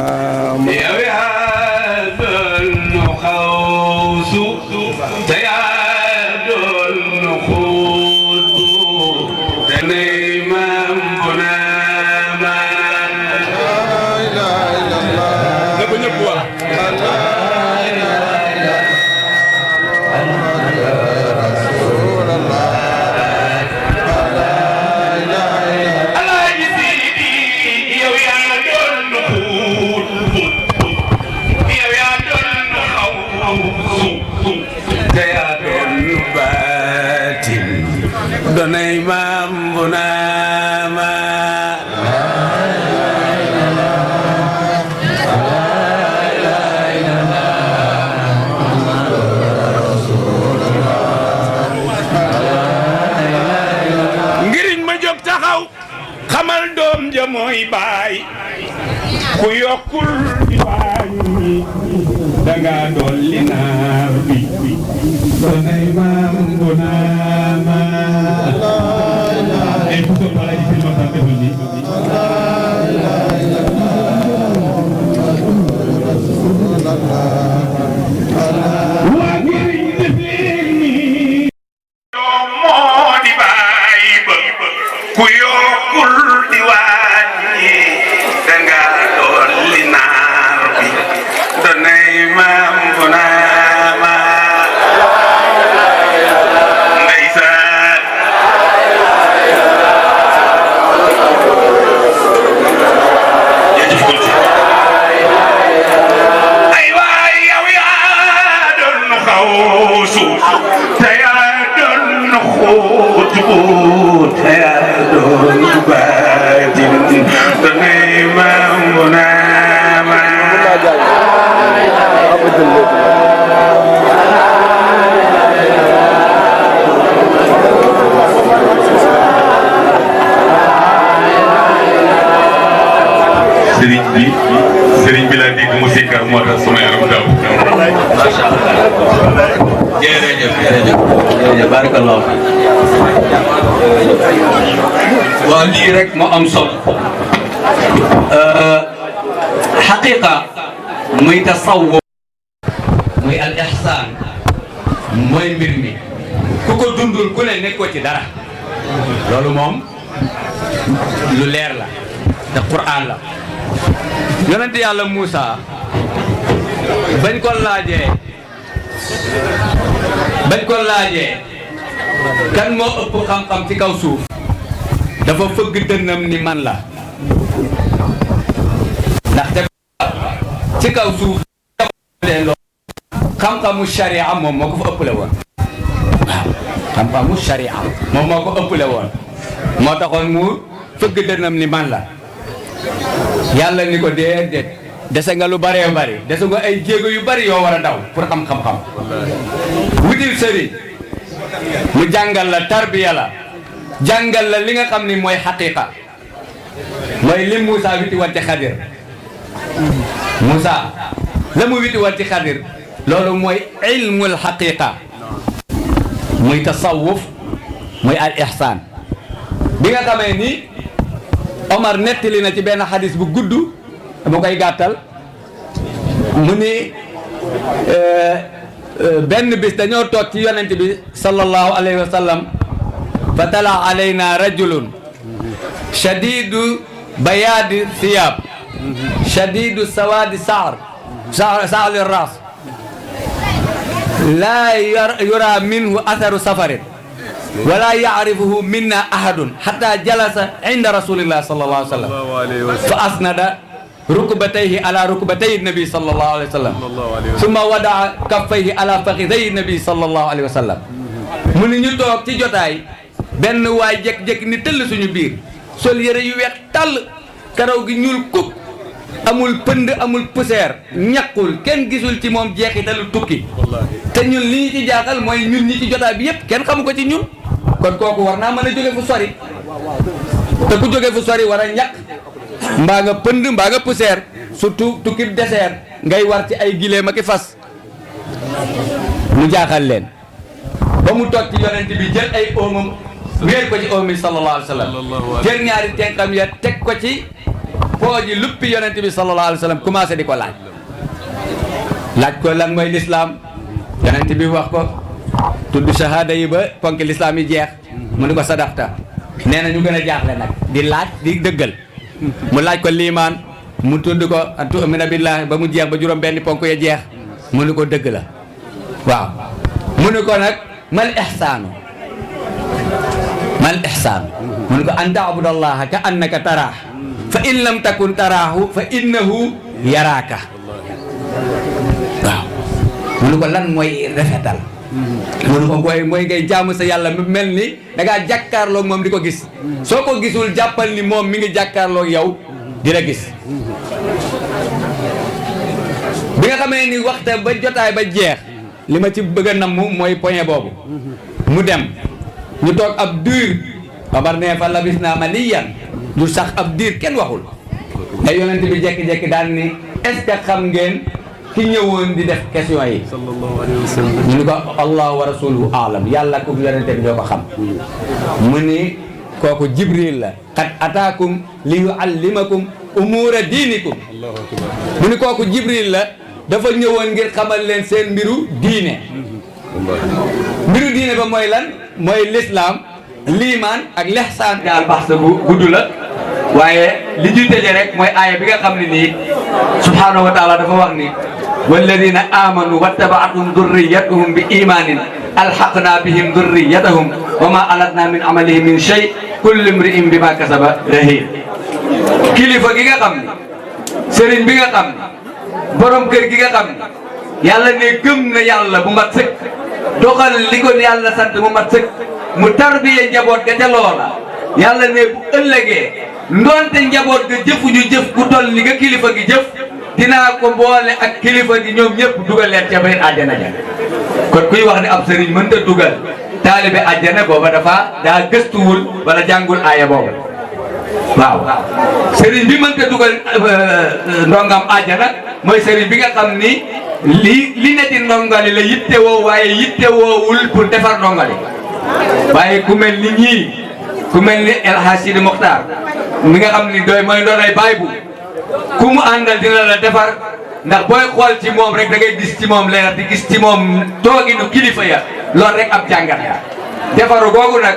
donay maam bu naama ngiriñ ma jóg taxaw xamal doom ja mooy baay ku yokkul di wàññi danga dolli naar bi donay maam bu naama ku yokkul di wàññi danga dolli naar bi donay maam bu naama sëriñ bi laa dégg mu sikkar moo tax sama yaram daw. macha allah jërëjëf barakallah. waaw lii rek moo am solo. xaqiqa muy tasawuf muy al ihsaan mooy mbir mi ku ko dundul ku ne nekkoo ci dara loolu moom lu leer la te Qur'an la. yonent yàlla Moussa bañ ko laajee kan moo ëpp xam-xam ci kaw suuf dafa fëgg dënnam ni man la ndaxte ci kaw suuf xam-xamu sharia moom moo ko fa ëppale woon waaw xam-xamu sharia moom moo ko ëppale woon moo taxoon mu fëgg dënnam ni man la. yàlla ni ko déedéet dese nga lu bëree bëri dese nga ay jéego yu bëri yoo war a daw pour am xam-xam wutil sëriñ mu jàngal la tarbiya la jàngal la li nga xam ni mooy xaqiqa mooy li Moussa witi woon ci Xadir Moussa la mu witi woon ci Xadir loolu mooy ilmul xaqiqa muy tasawuf muy al ihsaan bi nga xamee ni Omar nettali na ci benn xadis bu gudd dama koy gàttal mu ni benn bis dañoo toog ci yonent bi sallallahu alayhi wa sallam fa tala alayna rajulun shadidu bayaadi thiyab shadidu sawadi saali ras la yura minhu atharu safarin wala yaarifuhu minna ahadun hatta jalasa inda rasulillah sallallahu alayhi wa sallam fa asnada rukbatayhi ala rukbatay nabi sallallahu alayhi wa sallam summa wadaa kaffayhi ala fakhidhay nabi sallallahu alayhi wa sallam mu ni ñu toog ci jotaay benn waay jékki-jékki ni tëll suñu biir sol yëre yu weex tàll karaw gi ñuul kuk amul pënd amul poussière ñaqul kenn gisul ci moom jeexitalu tukki te ñun li ñu ci jaaxal mooy ñun ñi ci jotaay bi yëpp kenn xamu ko ci ñun kon kooku war naa mën a jóge fu sori te ku jóge fu sori war a ñaq mbaa nga pënd mbaa nga poussière surtout tukkib désert ngay war ci ay gileem ak i fas mu jaaxal leen ba mu toog ci yonent bi jël ay oomam wéer ko ci oom bi sallallahu alayhi wa sallam jël ñaari tenqam ya teg ko ci pooji luppi yonent bi sallallahu alayhi wa sallam commencé di ko laaj ko lan mooy lislaam yonent bi wax ko tudd shahada yi ba ponk lislaam yi jeex mu ni ko sadaxta nee na ñu gën a jaaxle nag di laaj di dëggal mu laaj ko liimaan mu tudd ko tu'mina billahi ba mu jeex ba juróom benn ponk ya jeex mu ni ko dëgg la waaw mu ni ko nag mal ihsaanu mu ni ko an ta'budallaha ka annaka taraah fa in lam takun taraahu fa innahu yaraaka waaw mu ni ko lan mooy rafetal mu ni ko mooy ngay jaamu sa yàlla mel ni da ngaa jàkkaarloog moom di ko gis soo ko gisul jàppal ni moom mi ngi jàkkaarloog yow di la gis bi nga xamee ni waxta ba jotaay ba jeex li ma ci bëgg a namm mooy poñe boobu mu dem ñu toog ab diir Omar ne fa labis naa maliyan ñu sax ab diir kenn waxul ay yonent bi jekki-jekki daan ni est-ce que xam ngeen ki ñëwoon di def question yi ñu ni ko allah wa rasuluhu aalam yàlla ko yonent bi ñoo ko xam mu ni kooku jibril la qad ataakum li yuallimakum umura diinikum mu ni kooku jibril la dafa ñëwoon ngir xamal leen seen mbiru diine ba mooy lan mooy l'islam liimaan ak lihsaan daal baxsa bu gudd la waaye li ñuy tëje rek mooy aaya bi nga xam ne nii subhaanahu wa taala dafa wax ni walladina amanu wattabaathum durriyatuhum bi imanin alhaqna bihim durriyatahum wa ma alatna min amalihim min shay kullu imri'in bima kasaba rahin kilifa gi nga xam ne sëriñ bi nga xam ne borom kër gi nga xam ne yàlla ne gëm na yàlla bu mat sëkk doxal li ko yàlla sant mu mat sëkk mu tarbiye njaboot ga ca loola yàlla ne bu ëllëgee ndonte njaboot ga jëfuñu jëf ku toll ni nga kilifa gi jëf dinaa ko boole ak kilifa gi ñoom ñëpp dugal leen ca biir àjjana ja kon kuy wax ne ab sëriñ mënta dugal taalibe àjjana booba daa gëstuwul wala jàngul aaya boobu waaw sëriñ bi mënta dugal ndongam àjjana mooy sëriñ bi nga xam ni li ne ci ndongali la yitte woo waaye yitte woowul pour defar ndongali waaye ku mel ni ñii ku mel ni El Hadj Sidi Mokhtar mi nga xam ni doy mooy doonay baay bu ku mu àndal dina la defar ndax booy xool ci moom rek da ngay gis ci moom leer di gis ci moom tooginu kilifa ya loolu rek ab jàngat la defaru googu nag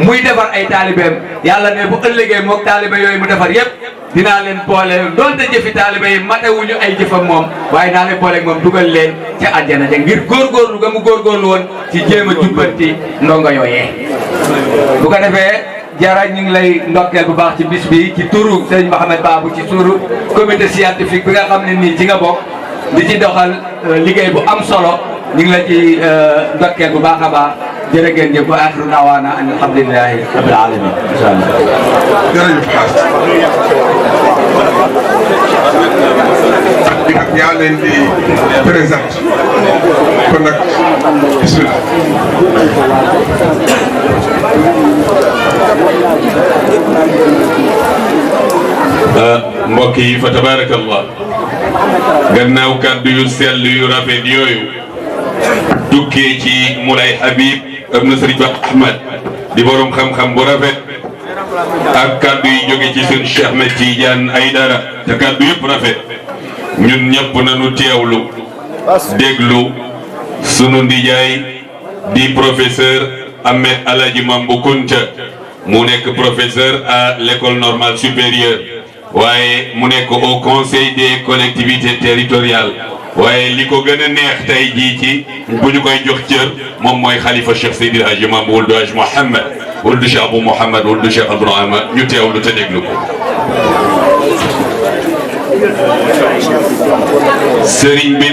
muy defar ay taalibeem yàlla ne bu ëllëgee moog taalibe yooyu mu defar yëpp dinaa leen boole doonte jëfi taalibe yi matewuñu ay jëfam moom waaye naa leen booleeg moom dugal leen ca àjjana ja ngir góorgóorlu ga mu góorgóorlu woon ci jéem a jubbanti ndongo yooyee bu ko defee jara ñu ngi lay ndokkeel bu baax ci bis bi ci turu Serigne Mohamed Babou ci turu comité scientifique bi nga xam ne nii ci nga bokk di ci doxal liggéey bu am solo ñu ngi la ci ndokkeel bu baax a baax jërë ngeen jëf ba axiru daawaana an alhamdulilahi rabbil alamin incha allah. jërëjëf yaa leen di présente kon nag bismillah. mbokk yi fa tabarakallah gannaaw kàddu yu sell yu rafet yooyu tukkee ci Moulay Habib ibn Serigne Ba Ahmad di borom xam-xam bu rafet ak kàddu yi jóge ci seen Cheikh Ahmed Tidiane Aïdara te kàddu yëpp rafet ñun ñëpp nañu teewlu déglu sunu ndijaay di professeur Ahmed Aladji Mambu Kunta mu nekk professeur à l'école normale supérieure waaye mu nekk au conseil des collectivités territoriales waaye li ko gën a neex tey jii ci bu ñu koy jox cër moom mooy xalifa Cheikh Seydi El Hadji Mambu wuldu Hadj Mouhamed wuldu Cheikh Abou Mouhamed wuldu Cheikh Ibrahima ñu teewlu te déglu ko. sëriñ bi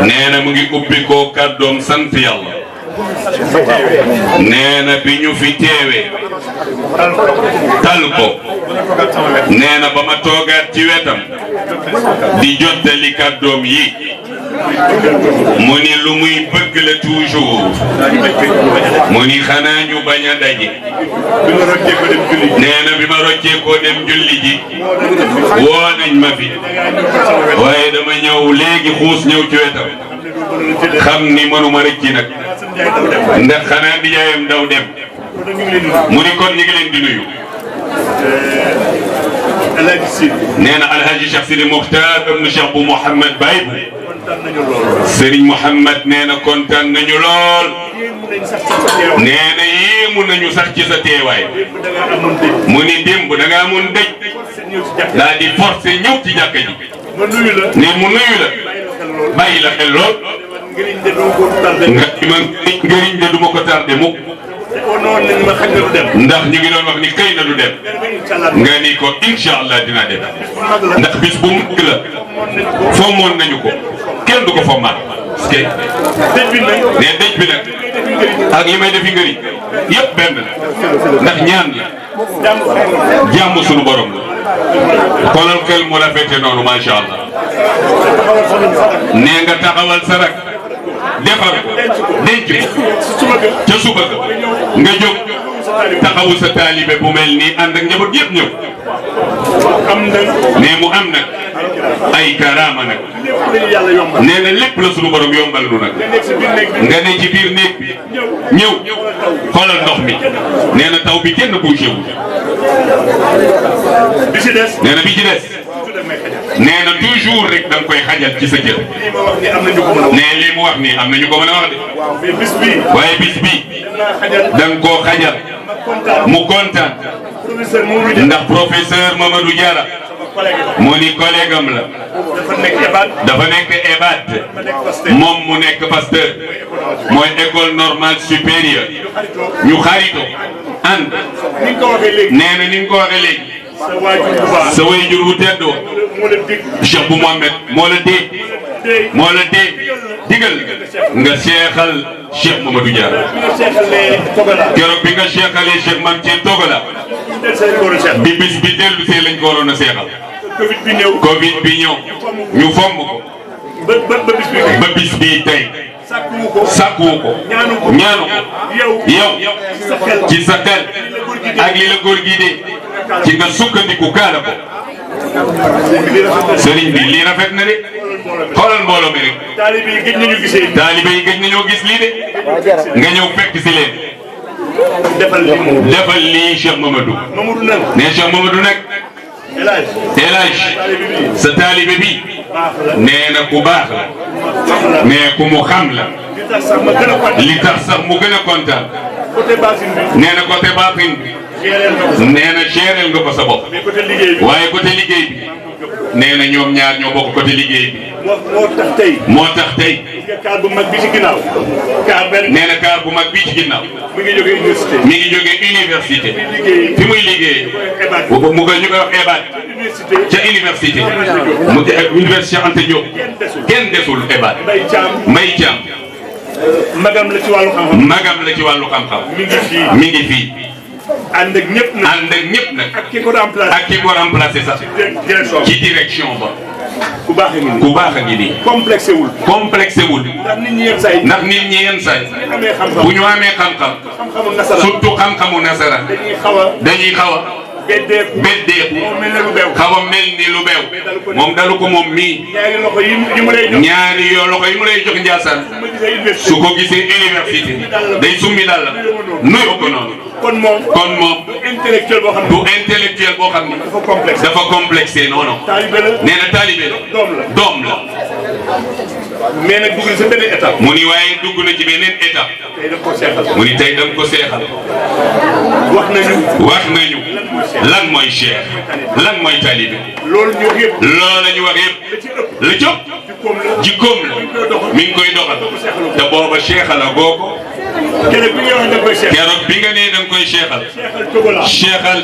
nee na mu ngi ubbi ko kàddoom sant yàlla. nee na bi ñu fi teewee tal ko nee na ba ma toogaat ci wetam di jottali kàddoom yi mu ni lu muy bëgg la toujours mu ni xanaa ñu bañ a daje nee na bi ma roccee koo dem julli ji woo nañ ma fi waaye dama ñëw léegi xuus ñëw ci wetam xam ni mënuma rëcc nag ndax xanaa ndijaayam daw dem mu ni kon ñu ngi leen di nuyu. nee na Alhaji Cheikh Sidi Mokhtar ibn Cheikh bu Mouhamed Baye Serigne Mouhamed nee na kontaan nañu lool nee na yéemu nañu sax ci sa teewaay mu ni démb da nga amoon dëj daal di forcé ñëw ci jàkka ji ne mu nuyu la bàyyi la xel lool nga man ngëriñ de du ma ko tardé mukk ndax ñu ngi doon wax ni xëy na du dem nga ni ko incha allah dina dem ndax bis bu mugg la fommoon nañu ko kenn du ko fommaat parce que ne dëj bi nag ak li may defi ngëriñ yëpp benn la ndax ñaan la jàmm sunu borom la kolal xel mu rafete noonu macha allah nee nga taxawal sa rak defar ko denc ko ca suba ga nga jóg taxawu sa taalibe bu mel nii ànd ak njaboot yëpp ñëw ne mu am nag ay karaama nag nee na lépp la sunu borom yombal nu nag nga ne ci biir néeg bi ñëw xoolal ndox mi nee na taw bi kenn bougé wu nee na bi ci des nee na toujours rek da nga koy xajal ci sa jël nee lii mu wax nii am na ñu ko mën a wax de waaye bis bi da nga koo xajal mu kontaan ndax professeur Mamadou Diarra mu ni collègue am la dafa nekk EBAD moom mu nekk pasteur mooy école normale supérieure ñu xarito ànd nee na ni nga ko waxee léegi sa waajur bu tedd wa Cheikh bu Mohamed moo la dee digal nga seexal Cheikh Mamadou Diarra keroog bi nga seexalee Cheikh Mame Thie Togola bi bis bi dellu see lañ ko waroon a seexal Covid bi ñëw ñu fomm ko ba bis bi tey sàkkuwu ko ñaanu ko yow ci sa xel ak li la góor gi de ci nga sukkandiku kaala ko sëriñ bi lii rafet na de xoolal mbooloo mi rek taalibe yi gëj nañoo gis lii de nga ñëw fekk si leen defal lii Cheikh Mamadou ne Cheikh Mamadou nag El Hadj sa taalibe bi nee na ku baax la nee ku mu xam la li tax sax mu gën a kontaan nee na côté baatin bi nee na géreel nga ko sa bopp waaye côté liggéey bi nee na ñoom ñaar ñoo bokk côté liggéey bi moo tax tey kaar bu mag bi ci ginnaaw nee na kaar bu mag bii ci ginnaaw mi ngi jógee université fi muy liggéey mu koy ñu koy wax EBAD ca université mu université Anta Diop kenn desul EBAD Mbaye Thiam magam la ci wàllu xam-xam mi ngi fii ànd ak ñëpp nag ak ki ko remplacé sax ci direction ba ku baax a ngi nii complexé wul ndax nit ñi yenn say bu ñu amee xam-xam surtout xam-xamu nasara dañuy xaw a beddeeku xaw a mel ni lu beew moom dalu ko moom mii ñaari loxo yi mu lay jox Njaasaan su ko gisee université day summi dal la nuyu ko noonu kon moom du intellectuel boo xam ni dafa complexé non non nee na taalibe la doom la mais nag dugg na sa beneen étape mu ni waaye dugg na ci beneen étape mu ni tey da nga ko seexal wax nañu lan mooy cheikh lan mooy taalibe loolu la ñu wax yëpp la ci ëpp jikkoom la mi ngi koy doxal te booba cheikh la gooko keroog bi nga nee da nga koy cheikhal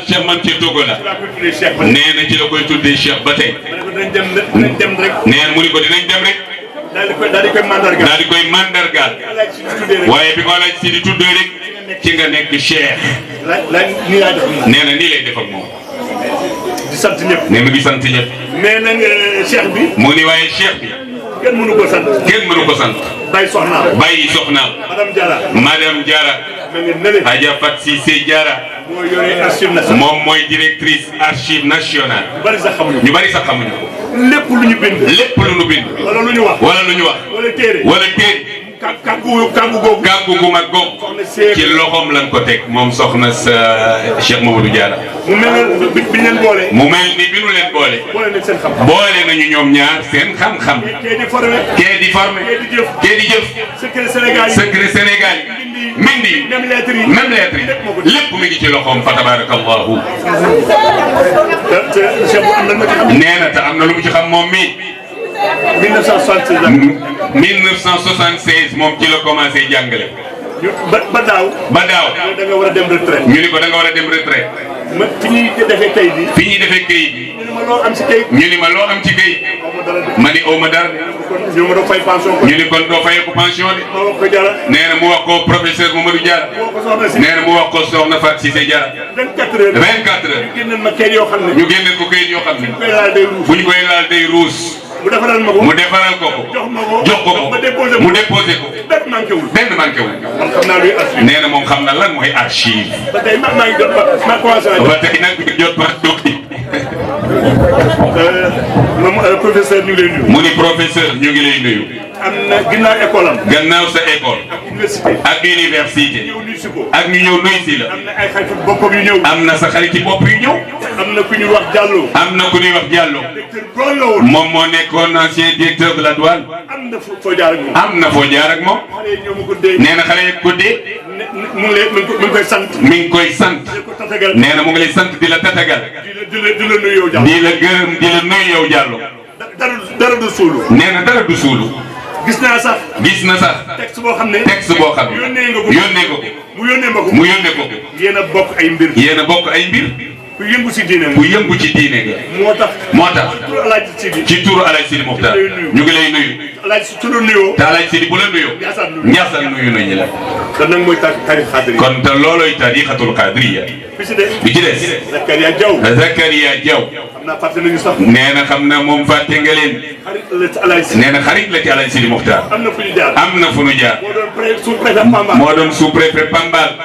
cheikh man ci Togo la nee na ci la koy tuddee cheikh ba tey nee na mu ni ko dinañ dem rek daal di koy mandargaal waaye bi ko laaj si di tuddee rek ci nga nekk cheikh nee na nii lay def ak moom di sant ñëpp ne mu ngi sant ñëpp mais nag cheikh bi mu ni waaye cheikh bi kenn mënu ko sant bàyyi soxnaam madame Diarra Adja Fat Cissé Diarra moom mooy directrice archive nationale ñu bari sax xamuñu ko lépp lu ñu bind wala lu ñu wax wala téere kàggu gu mag googu ci loxoom lañ ko teg moom soxna sa Cheikh Mamadou Diarra mu mel ni bi ñu leen boole boole nañu ñoom ñaar seen xam-xam kee di formé kee di jëf secret Sénégal mindi même lettre yi lépp mi ngi ci loxoom fa tabarakallahu nee na te am na lu mu ci xam moom mi 1976 moom ci la commencé jàngale. ba daaw. da nga war a dem retraite. ñu ni ko da nga war a dem retraite. fi ñuy defee kayit bi. fi ñuy defee kayit bi. ñu ni ma loo am ci kayit. ñu ni ma loo am ci kayit. ma ni aw ma dara. ñu ma doon fay pension ko. ñu ni kon doo fayeeku pension de. ma wax ko Diarra. nee na mu wax ko professeur Mamadou Diarra. nee na mu wax ko soxna Fat Cissé Diarra. 24 heures. 24 heures. ñu génneel ma kayit yoo xam ne. ñu génneel ko kayit yoo xam ne. bu ñu koy laal day ruus. mu defaral ma ko mu defaral ko ko. jox ko ko mu déposé ko. benn manqué wul. man xam naa luy archive. nee na moom xam na lan mooy archive. ba tey maa ngi jot ma commencé ba tey nag jot ma tukki. moom professeur ñu ngi lay nuyu. mu ni professeur ñu ngi lay nuyu. am na ginnaaw école am. gannaaw sa école. ak université. ak ñu ñëw nuyu si la. am na ay xaritu boppam yu ñëw. am na sa xarit ci bopp yu ñëw. am na ku ñuy wax Diallo. am na ku ñuy wax Diallo. moom moo nekkoon ancien directeur de la douane. am na foo jaar ak moom. am na foo jaar ak moom. nee na xale yi ko dee. mu ngi koy sant. mi ngi koy sant. nee na mu ngi lay sant di la tatagal. di la nuyu yow Diallo. di la gërëm di la nuyu yow Diallo. dara du suulu. nee na dara du suulu. gis na sax. texte boo xam ne. yónnee nga ko. mu yónnee ma ko. mu yónnee ko. yéen a bokk ay mbir. yéen a bokk ay mbir. ku yëngu si diine ku yëngu ci diine ga moo tax ci turu Alaaji Sidi Muxtaar ñu ngi lay nuyu te Alaaji Sidi bu la nuyoo ñaasal nuyu nañu la kon nag mooy tarix xaadiriya kon te looloy tarixatul xaadiriya bi ci des Zakaria Diaw nee na xam na moom fàtte nga leen nee na xarit la ci Alaaji Sidi Muxtaar am na fu nu jaar moo doon sous-préfet Pambal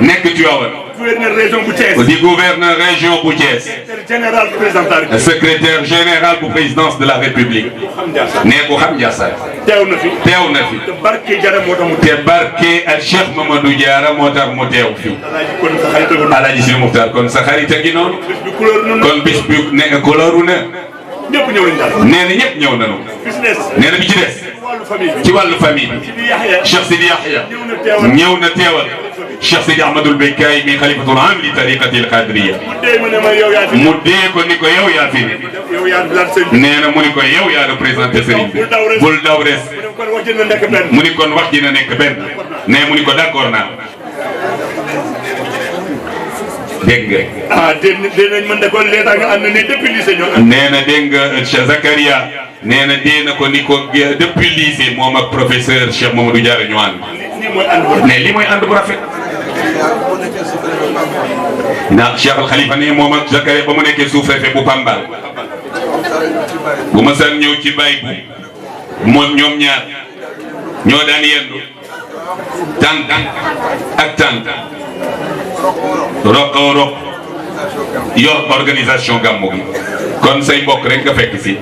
nekk Tivaouane di gouverneur région bu Thiès secrétaire général bu présidence de la République nee ko xam Ndiassane teew na fi te barke ak Cheikh Mamadou Diarra moo tax mu teew fi Alaaji Sidi Muxtaar kon sa xarit a ngi noonu kon bis bi ne couleur na nee na ñëpp ñëw nañu nee na bi ci des ci wàllu famille bi Cheikh Sidi Yahya ñëw na teewal Cheikh Sidi Ahmadul Bekkaay mi xalifatul am li tariqati al qadiriya mu dee ko ni ko yow yaa fi ne nee na mu ni ko yow yaa représenté sëriñ bi bul daw res mu ni kon wax ji na nekk benn nee mu ni ko d'accord naa dégg nga ah dinañ mën de kon léegi nga ànd ne depuis lycée ñoo nee na dégg nga Cheikh Zakaria nee na dee na ko ni ko depuis lycée moom ak professeur Cheikh Mamadou Diarra ñu ànd mais lii mooy ànd bu rafet ndax Cheikh Al Khalifa ne moom ak Zakaria ba mu nekkee sous-préfet bu Pambal bu ma san ñëw ci bay bu moom ñoom ñaar ñoo daan yendu tànk ak tànk roq yor organisation gàmmu gi kon say mbokk rek nga fekk si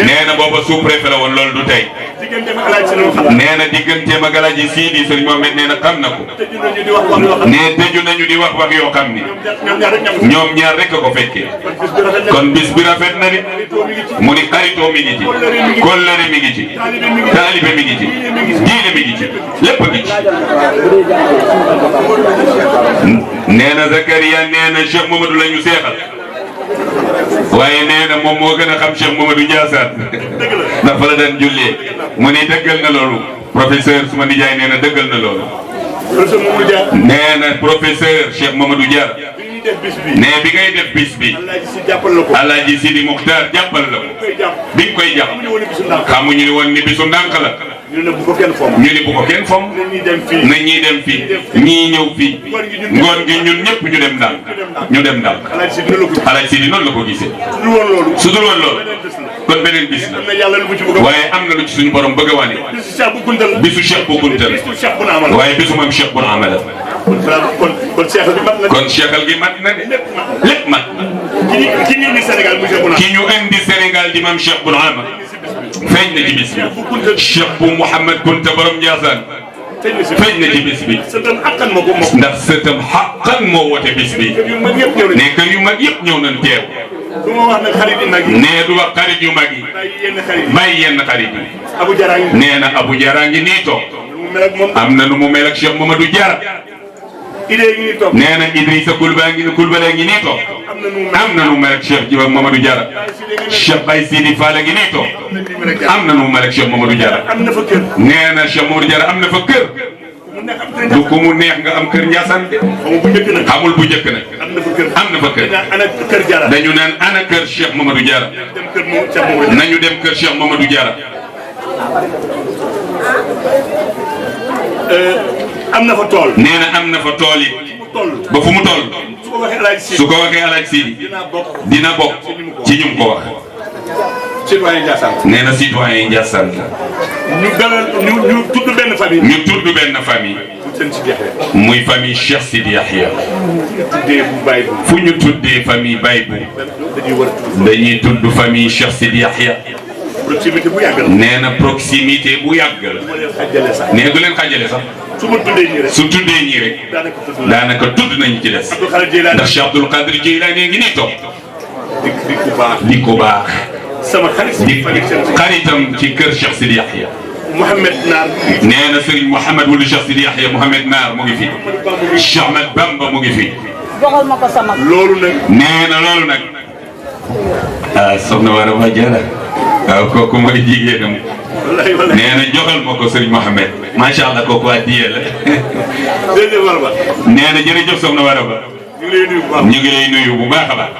nee na booba sous-préfet la woon loolu du tey nee na digganteem ak Alaaji Sidi Sëriñ Mohamed nee na xam na ko nee tëju nañu di wax yoo xam ni ñoom ñaar rek a ko fekkee kon bis bi rafet na ni mu ni xaritoo mi ngi ci kóllëre mi ngi ci taalibe mi ngi ci diine mi ngi ci lépp ngi ci nee na Zakaria nee na Cheikh Mamadou la ñu seexal waaye nee na moom moo gën a xam Cheikh Mamadou Ndiassane ndax fa la daan jullee mu ni dëggal na loolu professeur suma nijaay nee na dëggal na loolu nee na professeur Cheikh Mamadou Diarra nee bi ngay def bis bi Alaaji Sidi Muxtaar jàppal la ko bi nga koy jàpp xamuñu ni woon ni bisu ndànk la ñu ni bu ko kenn fom na ñii dem fii ñii ñëw fii ngoon gi ñun ñëpp ñu dem ndànk Alaaji Sidi noonu la ko gisee su dul woon loolu kon beneen bis la waaye am na lu ci suñu borom bëgg a wane bisu Cheikh bu Kuntal waaye bisu moom Cheikh bu Amala kon Cheikhal gi mat na de lépp mat na ki ñu indi Sénégal di maam Cheikh bu Amala feeñ na ci bis bi Cheikh bu Mouhamed Kunta borom Ndiassane feeñ na ci bis bi ndax sëtam xaqan moo wote bis bi ne kër yu mag yëpp ñëw nañ teew nee du wax xarit yu mag yi bàyyi yenn xarit yi nee na Abu Diarra ngi nii toog am na nu mu mel ak Cheikh Mamadou Diarra nee na Idrissa Kulbala ngi nii toog am na nu mu mel ak Cheikh Mamadou Diarra Cheikh Baye Sidi Fall ngi nii toog am na nu mu mel ak Cheikh Mamadou Diarra nee na Cheikh Mamadou Diarra am na fa kër du ko mu neex nga am kër Ndiassane xamul bu njëkk nag am na fa kër dañu naan ana kër Cheikh Mamadou Diarra nañu dem kër Cheikh Mamadou Diarra am na fa tool nee na am na fa tool yi ba fu mu toll su ko waxee Alaaji Sidi dina bokk ci ñu ko wax nee na citoyen yi Ndiassane ñu tudd benn famille muy famille Cheikh Sidi Yahya fu ñu tuddee famille Baye bu dañuy tudd famille Cheikh Sidi Yahya nee na proximité bu yàgg la nee du leen xàjjale sax su tuddee ñii rek daanaka tudd nañu ci des ndax Cheikh Abdoul Qadir Jilani ngi nii toog di ko baax di xaritam ci kër Cheikh Sidi Yahya nee na Serigne Mouhamed wulu Cheikh Sidi Yahya Mouhamed Naar mu ngi fi Cheikh Ahmed Bamba mu ngi fi nee na loolu nag ah soxna war a ma jëla waaw kooku mooy jigéenam nee na joxal ma ko Serigne Mohamed macha allah kooku waa diye la nee na jërëjëf soxna Waraba ñu ngi lay nuyu bu baax a baax.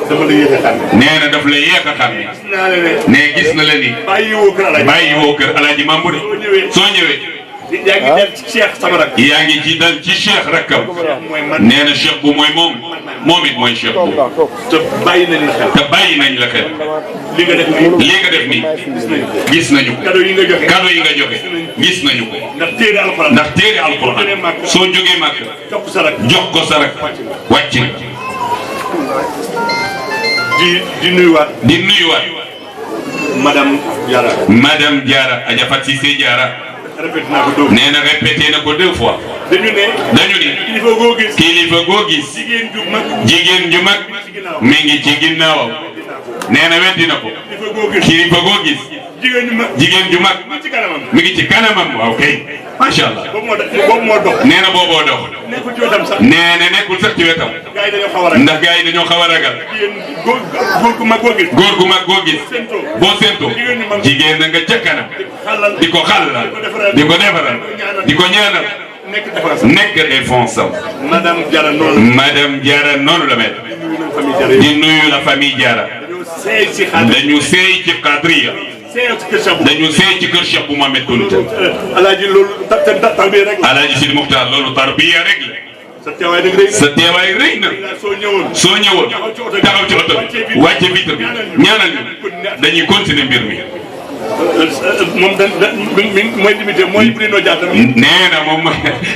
dafa la yéex a xam. nee na daf la yéex a xam. nee gis na la ni. bàyyiwoo kër Alaaji Mambu de. soo ñëwee. yaa ngi dem ci Cheikh sama rak. yaa ngi ci dal ci Cheikh rakkam. nee na Cheikh bu mooy moom it mooy Cheikh bu. te bàyyi nañ la xel. te bàyyi nañ la xel. li nga def nii. li nga def nii. gis nañu ko. cadeau yi nga joxe. cadeau yi nga joxe. gis nañu ko. ndax téere alxuraan. soo jógee màkk. jox ko sa rak. wàcc na. di nuyuwaat. di nuyuwaat. madame Diarra. madame Diarra Adja Fatou Cissé Diarra. nee na répété na ko 2 fois. dañu ni kilifa goo gis jigéen ju mag mi ngi ci ginnaawam. nee na weddi na ko. kilifa goo gis jigéen ju mag mi ngi ci kanamam. waaw kay macha allah. nee na booboo dox. nee na nekkul sax ci wetam. ndax gars yi dañoo xaw a ragal. góor gu mag goo gis boo séentoo jigéen na nga ca kanam di ko xàllal di ko defaral di ko ñaanal nekk défense am. madame Diarra noonu la mel. di nuyu la famille Diarra. dañu seey ci Qadriya. dañu seey ci kër Cheikh bu Mohamed Kounta. Alaaji loolu tarbiya rek la. Alaaji Sidi Muxtaar loolu tarbiya rek la. sa teewaay rëy na. soo ñëwoon taxaw ci oto bi wàcce vitre bi ñaanal ñu dañuy continuer mbir mi. moom mooy limité mooy Bruno Diatta. nee na moom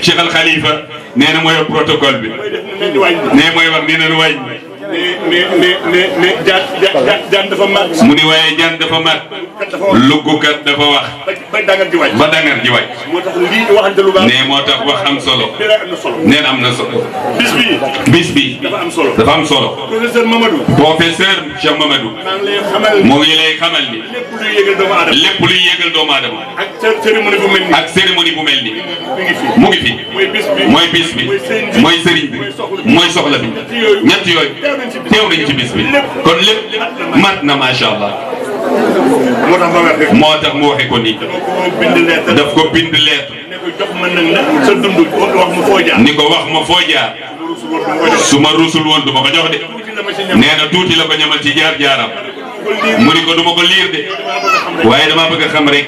Cheikh Al Khalifa nee na mooy protocole bi. nee mooy wax nee na lu wàññi. mais jaan dafa màgg. mu ni waaye jaan dafa màgg. luggukat dafa wax. ba dangar ji wàcc. moo tax lii waxante lu baax. nee moo tax wax am solo. nee na am na solo. bis bi dafa am solo. professeur Mamadou. professeur Cheikh Mamadou. moo ngi lay xamal ni. lépp luy yéegal doomu aadama. ak cérémonie bu mel ni. mu ngi fi. mooy bis bi. mooy sëriñ bi. mooy soxla bi. ñett yooyu teew nañ ci bis bi. kon lépp mat na macha allah. moo tax mu waxe ko nii. daf ko bind lettre. ni ko wax ma foo jaar. su ma rusul woon du ma ko jox de. nee na tuuti la ko ñamal ci jaar-jaaram. mu ni ko du ma ko liir de. waaye dama bëgg a xam rek.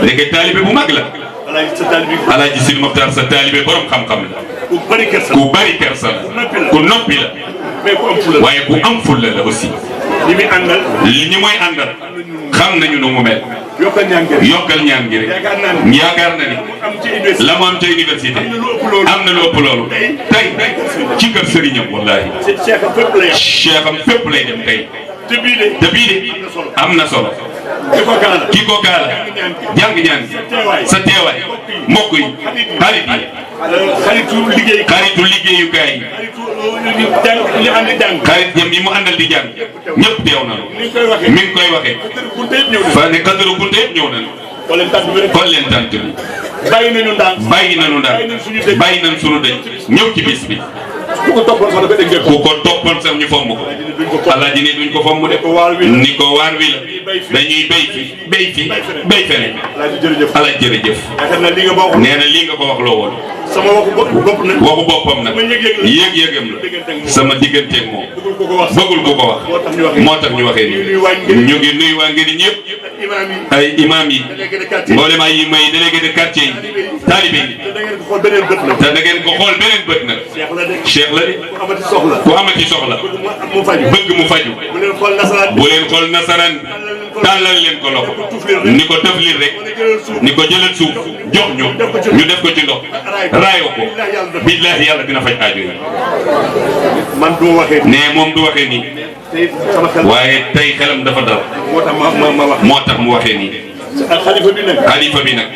léegi taalibe bu mag la. Alaaji Sidi Moxtaar sa taalibe borom xam-xam la. ku bari kersa la. ku noppi la. waaye ku am fulla la aussi. ñi mooy àndal. xam nañu nu mu mel. yokkal ñaan gi rek. yaakaar na ni la mu am ca université am na lu ëpp loolu. tey ci kër sëriñam wallaahi. cheikh am fépp lay dem tey. te bii de am na solo. ki ko kaala jàng ñaan gi sa teewaay mbokk yi xarit yi xaritu liggéeyukaay yi xarit ñam yi mu àndal di jàng ñëpp teew na mi ngi koy waxee fa ne kadaru kunte yëpp ñëw nañu kon leen tant bi bàyyi nañu ndax bàyyi nañ sunu dëj ñëw ci bis bi ku ko toppoon sax ñu fomm ko Alaaji ni duñ ko fomm de ni ko waar wi la dañuy béy feneen Alaaji jërëjëf nee na lii nga ko wax loo woon waxu boppam nag yëg-yëgam la sama digganteeg moom bëggul ku ko wax moo tax ñu waxee nii ñu ngi nuyu waa Ngéri ñëpp ay imam yi mboolem ay may délégué de quartier yi taalibe yi te da ngeen ko xool beneen bët nag cheikh la de ku amati soxla bëgg mu faju bu leen xool nasaraan tàllal leen ko loxo ni ko tëflir rek ni ko jëlal suuf jox ñu def ko ci ndox raayoo ko billaahi yàlla dina faj aajo yi ne moom du waxee nii waaye tey xelam dafa dal moo tax mu waxee nii xalifa bi nag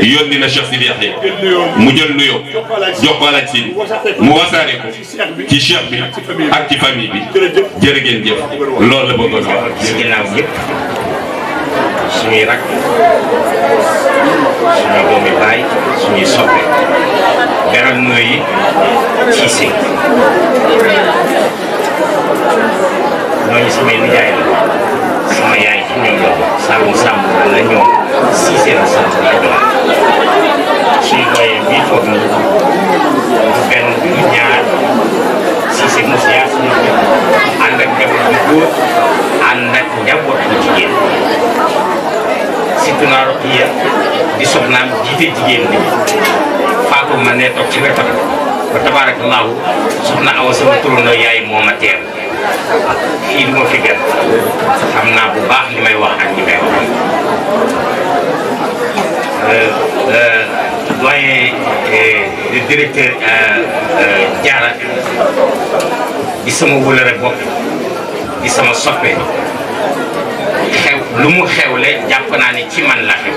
yónni na Cheikh Sidi Yaxya mu jël nuyoo jox ko Alaaji Sidi mu wasaare ko ci cheikh bi ak ci famille bi jërë ngeen jëf loolu la bëggoon wax. ginnaaw ñëpp suñuy rak suñuy doomi baay suñuy soppe beral nooyi Cissé ñooñu samay nijaay la sama yaay ci ñoom la Saalum Samb la ñoom Cissé la sant la ñoom suñu doyen bii toog nañu benn ñaar jiite jigéen ñi Fatou ma ne toog ci wetam ba tabarakallahu soxna Awa sama turandoo yaay moo ma teew fii du ma fi gën xam naa bu baax li may wax ak li may wax doyen le directeur Diarra di sama wëlëre bopp di sama soppe xew lu mu xewle jàpp naa ne ci man la xew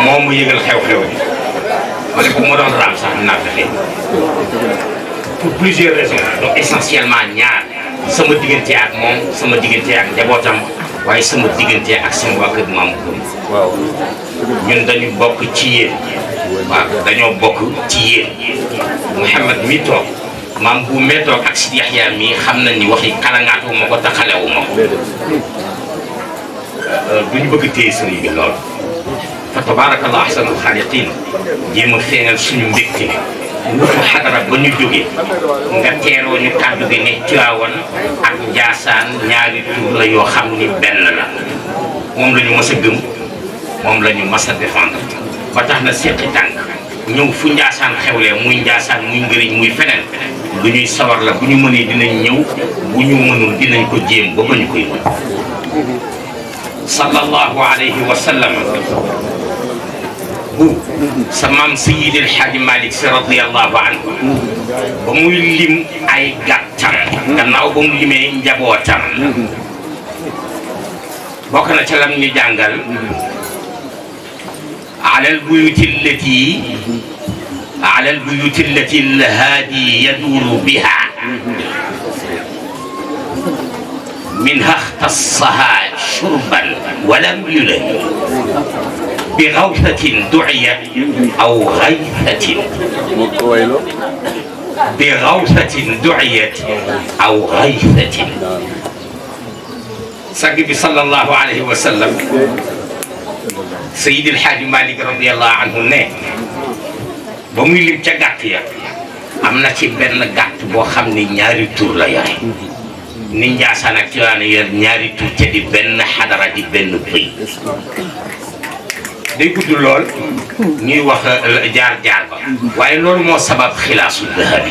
moo mu yëgal xew-xew bi ma ne ko mu doon raam sax dinaa fexe pour plusieurs raisons donc essentiellement ñaar sama diggante ak moom sama diggante ak njabootam waaye sama diggante ak sama waa kër maam waaw ñun dañu bokk ci yéen waaw dañoo bokk ci yéen Mouhamed mi toog maam bu mee toog ak Sidi Yaxya mi xam nañ ni waxi kalangaatu ma ko taxalewu ma ko duñu bëgg téye sëriñ bi lool fa tabarakallah ahsanul xaaliqiin jéem a feeñal suñu mbégte wutu xadara ba ñu jógee nga teeroo ñu kàddu gi ne Tiwaawan ak Njaasaan ñaari tur la yoo xam ni benn la moom la ñu mës a gëm moom la ñu mës a défendre ba tax na seqi tànk ñëw fu Njaasaan xewlee muy Njaasaan muy ngëriñ muy feneen lu ñuy sawar la bu ñu mënee dinañ ñëw bu ñu mënul dinañ ko jéem ba ba ñu koy mën sallallahu alayhi wa sallam bu sa maam Seydi El Hadji Malick Sy radiyallahu anhu ba muy lim ay gàttam gannaaw ba mu limee njabootam bokk na ca lam ñu jàngal alal buyuti allati alhaadi yaduuru biha minha ixtassaha shurban walam yulad بغوثة دعيت أو غيثة بغوثة دعيت أو غيثة سقف صلى الله عليه وسلم سيد الحاج مالك رضي الله عنه ne ba muy lim ca gàtt ya am na ci benn gàtt boo xam ne ñaari tur la yore ni Njaasaan ak Tiwaawan yor ñaari tur te di benn xadara di benn pëy day gudd lool ñuy wax jaar-jaar ba waaye loolu moo sabab xilaasu dahabi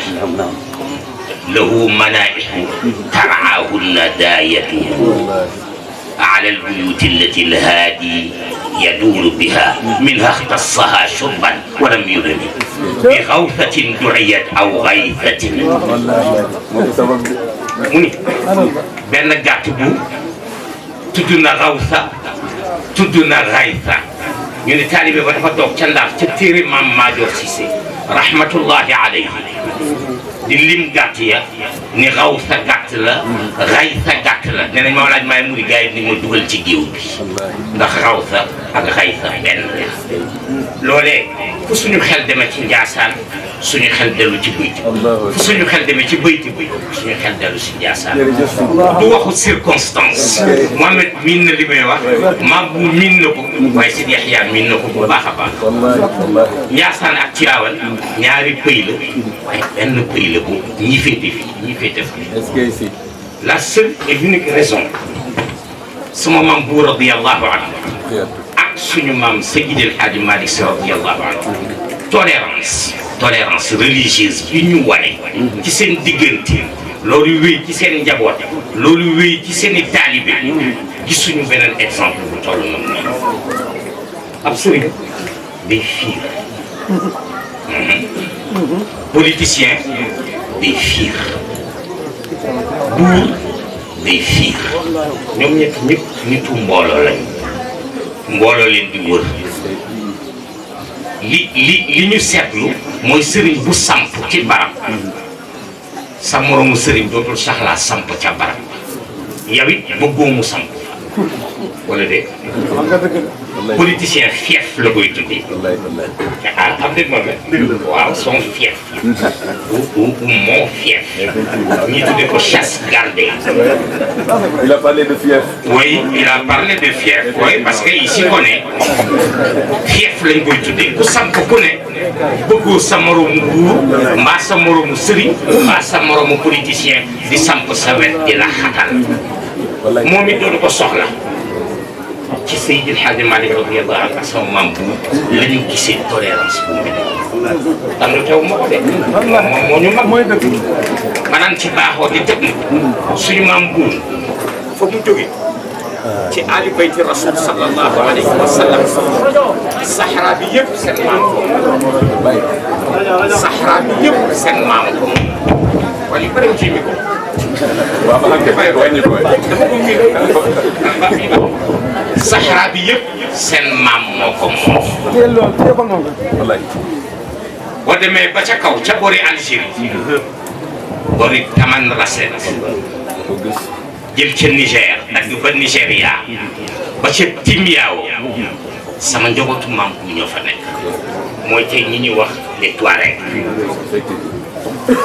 lahu manaa'ihu tar'aahunna daayatuhu ala albuyuti allati alhaadi yaduuru biha minha ixtassaha shurban wa lam yulad bi xawthatin du'iyat aw gaythatin mu ni benn gàtt bu tudd na xawsa tudd na gaytha ñu ne taalibe ba dafa toog ca Ndar ca téere maam Maajoor Cissé rahmatullahi alayhi di lim gàtt ya ni xawsa gàtt la xaysa gàtt la nee nañ ma laaj maay muri gars yi ni ma dugal ci géew bi ndax xawsa ak xaysa benn la loolee fu suñu xel demee ci Njaasaan suñu xel dellu ci bëyti fu suñu xel demee ci bëyti bi suñu xel dellu ci Njaasaan du waxu circonstance Mohamed miin na li may wax maam bu miin na ko waaye Sidi Yaxya miin na ko bu baax a baax Njaasaan ak Tiwaawan ñaari pëy la waaye benn pëy la bu ñi féete fii ñi féete fii la seule et unique raison sama maam bu radiyallahu anhu ak suñu maam Seydi El Hadji Malick Sy radiyallahu anhu tolérance religieuse bi ñu wane ci seen diggante loolu wéy ci seen njaboot loolu wéy ci seen i taalibe gisuñu beneen exemple bu toll noonu ab sëriñ day fiir politicien day fiir buur day fiir ñoom ñëpp nitu mbooloo lañ mbooloo leen di wër li ñu seetlu mooy sëriñ bu samp ci barab sa moromu sëriñ dootul saxlaa samp ca barab yow it bëggoo mu samp wala de politicien fief la koy tuddee ah am dégg moom waaw son fief ou mon fief ñi tuddee ko chasse gardée. Il a parlé de fief. Oui, il a parlé de fief, oui, parce que ici connaît fief lañ koy tuddee ku samp ku ne bëggoo sa moromu buur mbaa sa moromu sëriñ mbaa sa moromu politicien di samp sa wet di la xatal moom it doon ko soxla ci Seydi El Hadji Malick radiyallahu anhu ak sama maam bu la ñu gisee tolérance bu mel am na teew ma ko de moom moo ñu mag mooy dëgg maanaam ci baaxoo di tëb suñu maam bu fa mu jóge ci ali bayti rasul sallallahu alayhi wa sallam sahara bi yëpp seen maam ko sahara bi yëpp seen maam ko wala bëri ci mi ko waaw ba xam ne wàññi ko sahara bi yëpp seen maam moo ko moom boo demee ba ca kaw ca boori Algérie boori Taman Rasset jël ca Niger dagg ba Nigéria ba ca Timiao sama njabootu maam bu ñoo fa nekk mooy tey ñi ñuy wax les Touaregs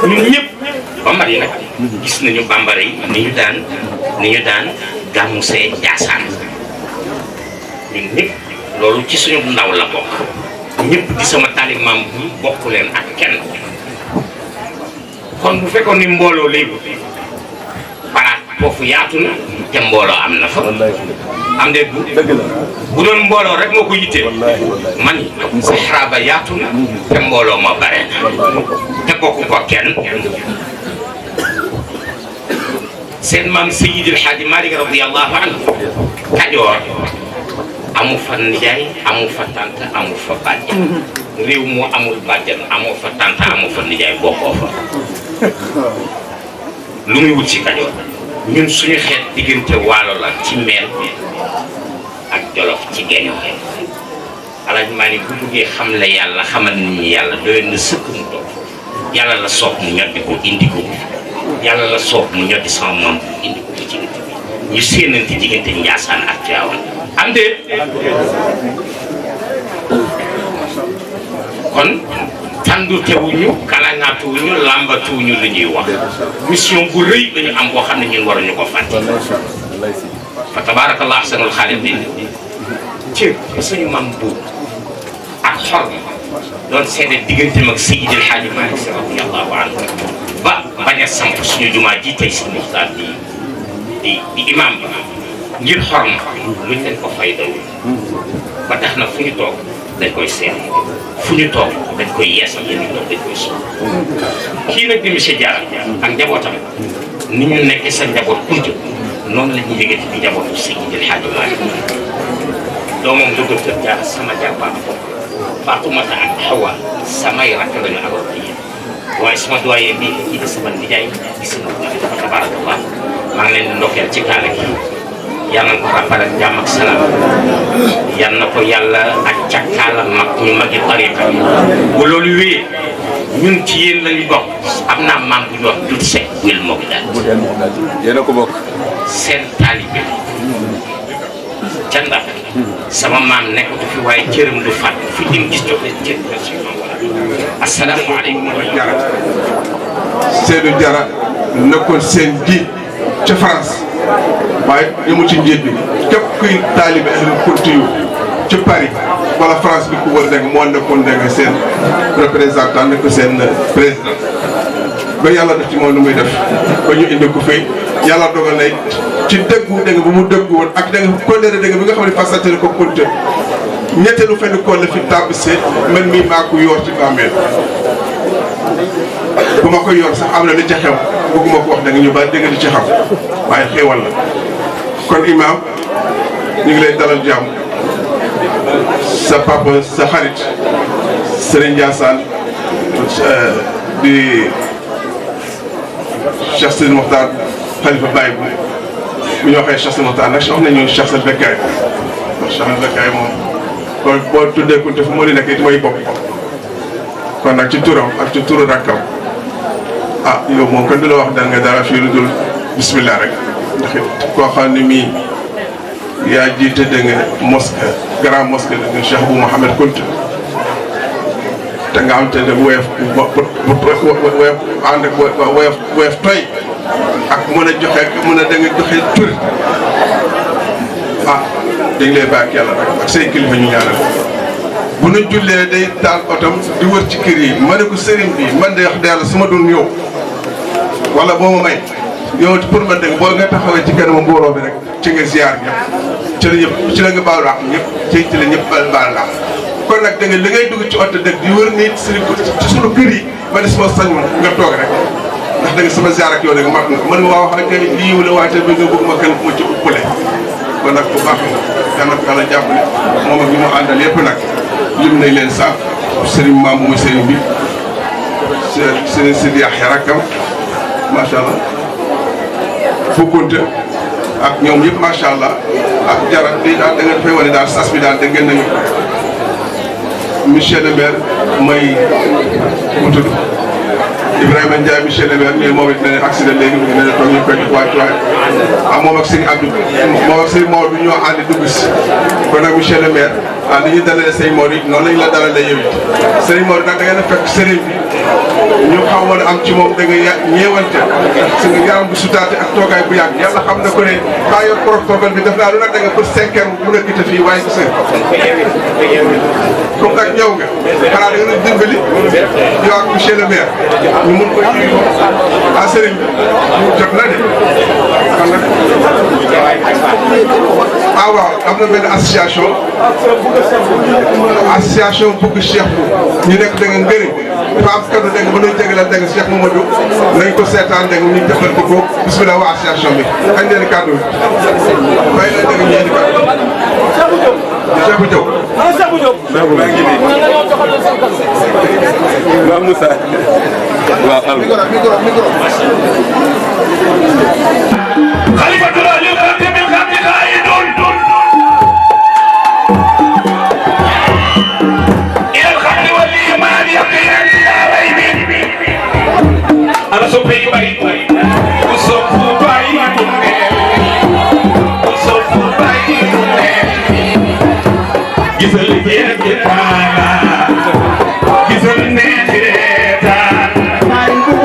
ñun ñëpp bambara yi nag gis nañu bambara yi ni ñu daan gàmmu see Njaasaan ñun ñëpp loolu ci suñu ndaw la bokk ñëpp di sama taalib maam bu bokk leen ak kenn kon bu fekkoon ni mbooloo léegi paraat foofu yaatu na te mbooloo am na fa am de bu doon mbooloo rek moo ko yittee man Sahara ba yaatu na te mbooloo ma bare na te bokku ko kenn seen maam Seydi El Hadji Malick radiyallahu anhu Kajoor amu fa nijaay amu fa tante amu fa bàjjan réew moo amul bàjjan amoo fa tante amu fa nijaay bokkoo fa lu muy wut ci Kajoor ñun suñu xeet diggante waalo la ci meel ak Jolof ci geeño Alaaji Maalik bu buggee xam la yàlla xamal nit ñi yàlla doyoon na sëkk mu toog yàlla la soob mu ñoddi ko indi ko yàlla la soob mu ñoddi sama maam indi ko ci nit ñu séenante diggante Njaasaan ak Tiwaawan am de kon tàndutewuñu kalaŋaatuwuñu làmbatuwuñu li ñuy wax mission bu rëy dañu am boo xam ne ñun waruñu ko fàtte fa tabaarakallah ahsanul xaaliqiin cër suñu mam bu ak xor doon seede digganteem ak Seydi El Hadji Malick Sy radiyallahu anhu ba bañ a samp suñu jumaa ji tey si Muxtaar di imam bi ngir xorma luñ leen ko fay dawul ba tax na fu ñu toog dañ koy seet fu ñu toog dañ koy yeesal yéen ñu toog dañ koy suuf kii nag di monsieur Diarra ak njabootam ni ñu nekkee sa njaboot kuntu noonu la ñuy yëgati di njabootu Seydi El Hadji Malick doomam du docteur Diarra sama jàppaat Fatoumata ak Hawa samay rakk lañu aborté yéen waaye sama doyen bii kii di sama nijaay gis na ko tabarakallah maa ngi leen di ndokkeel ci kaala gi yal na ko rappal ak jàmm ak salaam yal na ko yàlla ak càkkaala mag ñu magi tariqa bu loolu wéyee ñun ci yéen lañu bokk am naa maam bu ñu wax dut sec wil moo daal yéen a ko bokk seen taalibe ca Ndar sama maam nekkatu fi waaye cëram du fàtt fu jëm gis jox leen cër asalaamaaleykum wa rahmatulah. Seydou Diarra nekkoon seen ji ca France waaye yëmu ci njiit bi képp kuy taalibe ahlu kunti yu ci Paris wala France bi ku wër dégg moo nekkoon dégg seen représentant nekk seen président ba yàlla def ci moom lu muy def ba ñu indi ko fii yàlla dogal na ci dëggu dégg bu mu dëggu woon ak dégg kóllëre dégg bi nga xam ne fasante ko kunte ñetteelu fenn kool la fi tàbbise man mii maa ko yor ci bàmmeel bu ma koy yor sax am na li ca xew bëgguma ko wax da nga ñu ba dégg li ci xam waaye xéewal la kon imam ñu ngi lay dalal jàmm sa papa sa xarit Serigne Ndiassane di Cheikh Sidi Mokhtar xalifa Baye bu ñu waxee Cheikh Sidi Mokhtar nag wax nañu Cheikh Sidi Bekkaay ndax Cheikh Sidi Bekkaay moom kon boo tuddee kunte fu moo li nekk it mooy bopp kon nag ci turam ak ci turu rakkam ah yow moom kon du la wax dal nga dara fii lu dul bismillah rek ndax it koo xam ne mii yaa jiite dégg nga mosquée grand mosquée dégg nga Cheikh Bou Mouhamed Kounta te nga am te ne woyof woyof ànd ak woyof toy ak mën a joxe mën a da nga joxe tur ah dañ lay bàyyi ak yàlla rek ak say kilifa ñu ñaanal bu nu jullee day taal otom di wër ci kër yi ma ne ko sëriñ bi man de wax dëgg yàlla su ma doon ñëw wala boo ma may yow pour man dëgg boo nga taxawee ci kanamu mbooloo bi rek ci nga ziar ñëpp ci la ñëpp ci la nga baalu ak ñëpp ci la ñëpp baal la kon nag da nga li ngay dugg ci oto dëgg di wër nit ci suñu kër yi ma des ma sañ nga toog rek ndax da nga sama ziar ak yow rek mat nga man ma wax ak lii wala waate bi nga bëgg ma kenn ku ma ci uppale kon nag bu baax nga yàlla na yàlla jàppale moom ak ñi mu àndal yëpp nag lim nañ leen sax Serigne Maam mooy Serigne bi Serigne Sidi Yaxya rakkam macha allah fukkunte ak ñoom yëpp macha allah ak jara di daal da nga dafay wane daal sas bi daal da ngeen nañu monsieur le maire mooy mu tudd Ibrahima Ndiaye monsieur le maire mais moom it nee na accident léegi mu ngi nee na toog ñu koy def waay moom ak Serigne Abdou moom ak Serigne Maodo ñoo ànd dugg si kon nag monsieur le maire li ñuy dalalee Serigne Maodo it noonu lañ la dalalee yow it Serigne Maodo nag da ngeen a fekk Serigne bi ñu xawoon am ci moom da nga ñeewante su nga yaram bu sutaate ak toogaay bu yàgg yàlla xam na ko ne baa yor protocole bi def naa lu nag da nga pour 5 heures mun a gite fii waaye gis nga comme nag ñëw nga xanaa da nga doon dimbali yow ak monsieur le maire ñu mun ko ji à sëriñ bi jot na de xam nga waaw am na benn association bëgg Cheikh bu ñu nekk da nga ngëriñ dafa am kaddu dégg nga ba nuy jégalal dégg nga Cheikh Mamadou nañ ko seetaan dégg nga ñu defal ko ko bismillah waa association bi añ leen kaddu bi bàyyi leen dégg ñeenti kaddu Cheikh Diop maa ngi nii waaw Moussa waaw am خليفة الأهل الخاتم الخاتم خائن إلى الخير والإيمان يقين يا ريبي أنا صبي بعيد وصف بعيد وصف بعيد جزل يكتا جزل نجرتا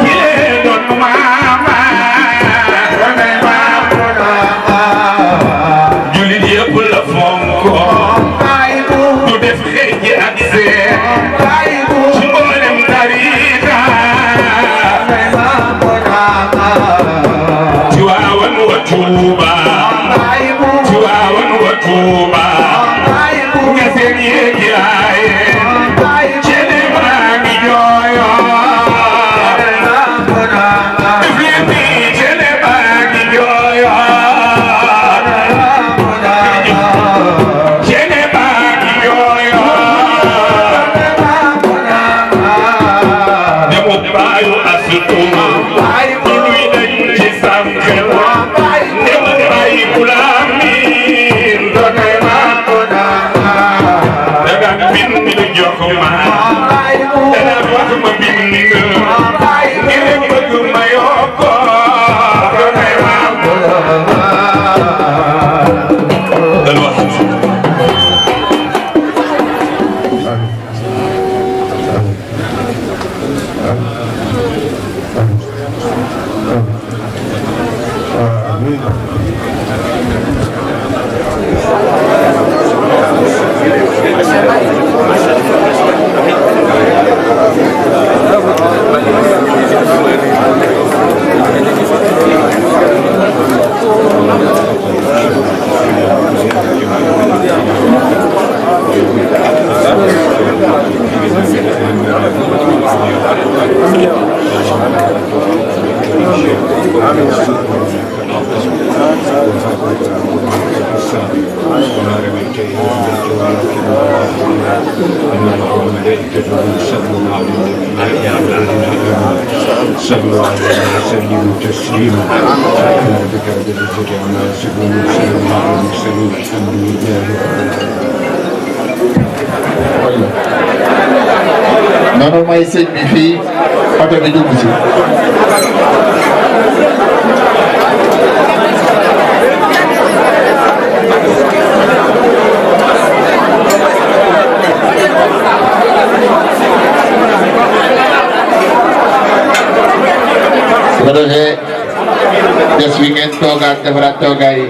يدون ماما julit yëpp la fonko du def xëj ak seen ci mboolem tariqa Tiwaawan wa Tuuba Tiwaawan wa Tuuba nga seen yéegi aaye cene maa ngi jooyo def leen ni cene maa ngi jooyo صلوا عليه وسلموا تسليما بك درجة عما يصفون وسلم على المرسلين الحمد لله noonu may sëñ bi fii oto bi dugg si su ko defee des wi ngeen toogaat defaraat toogaay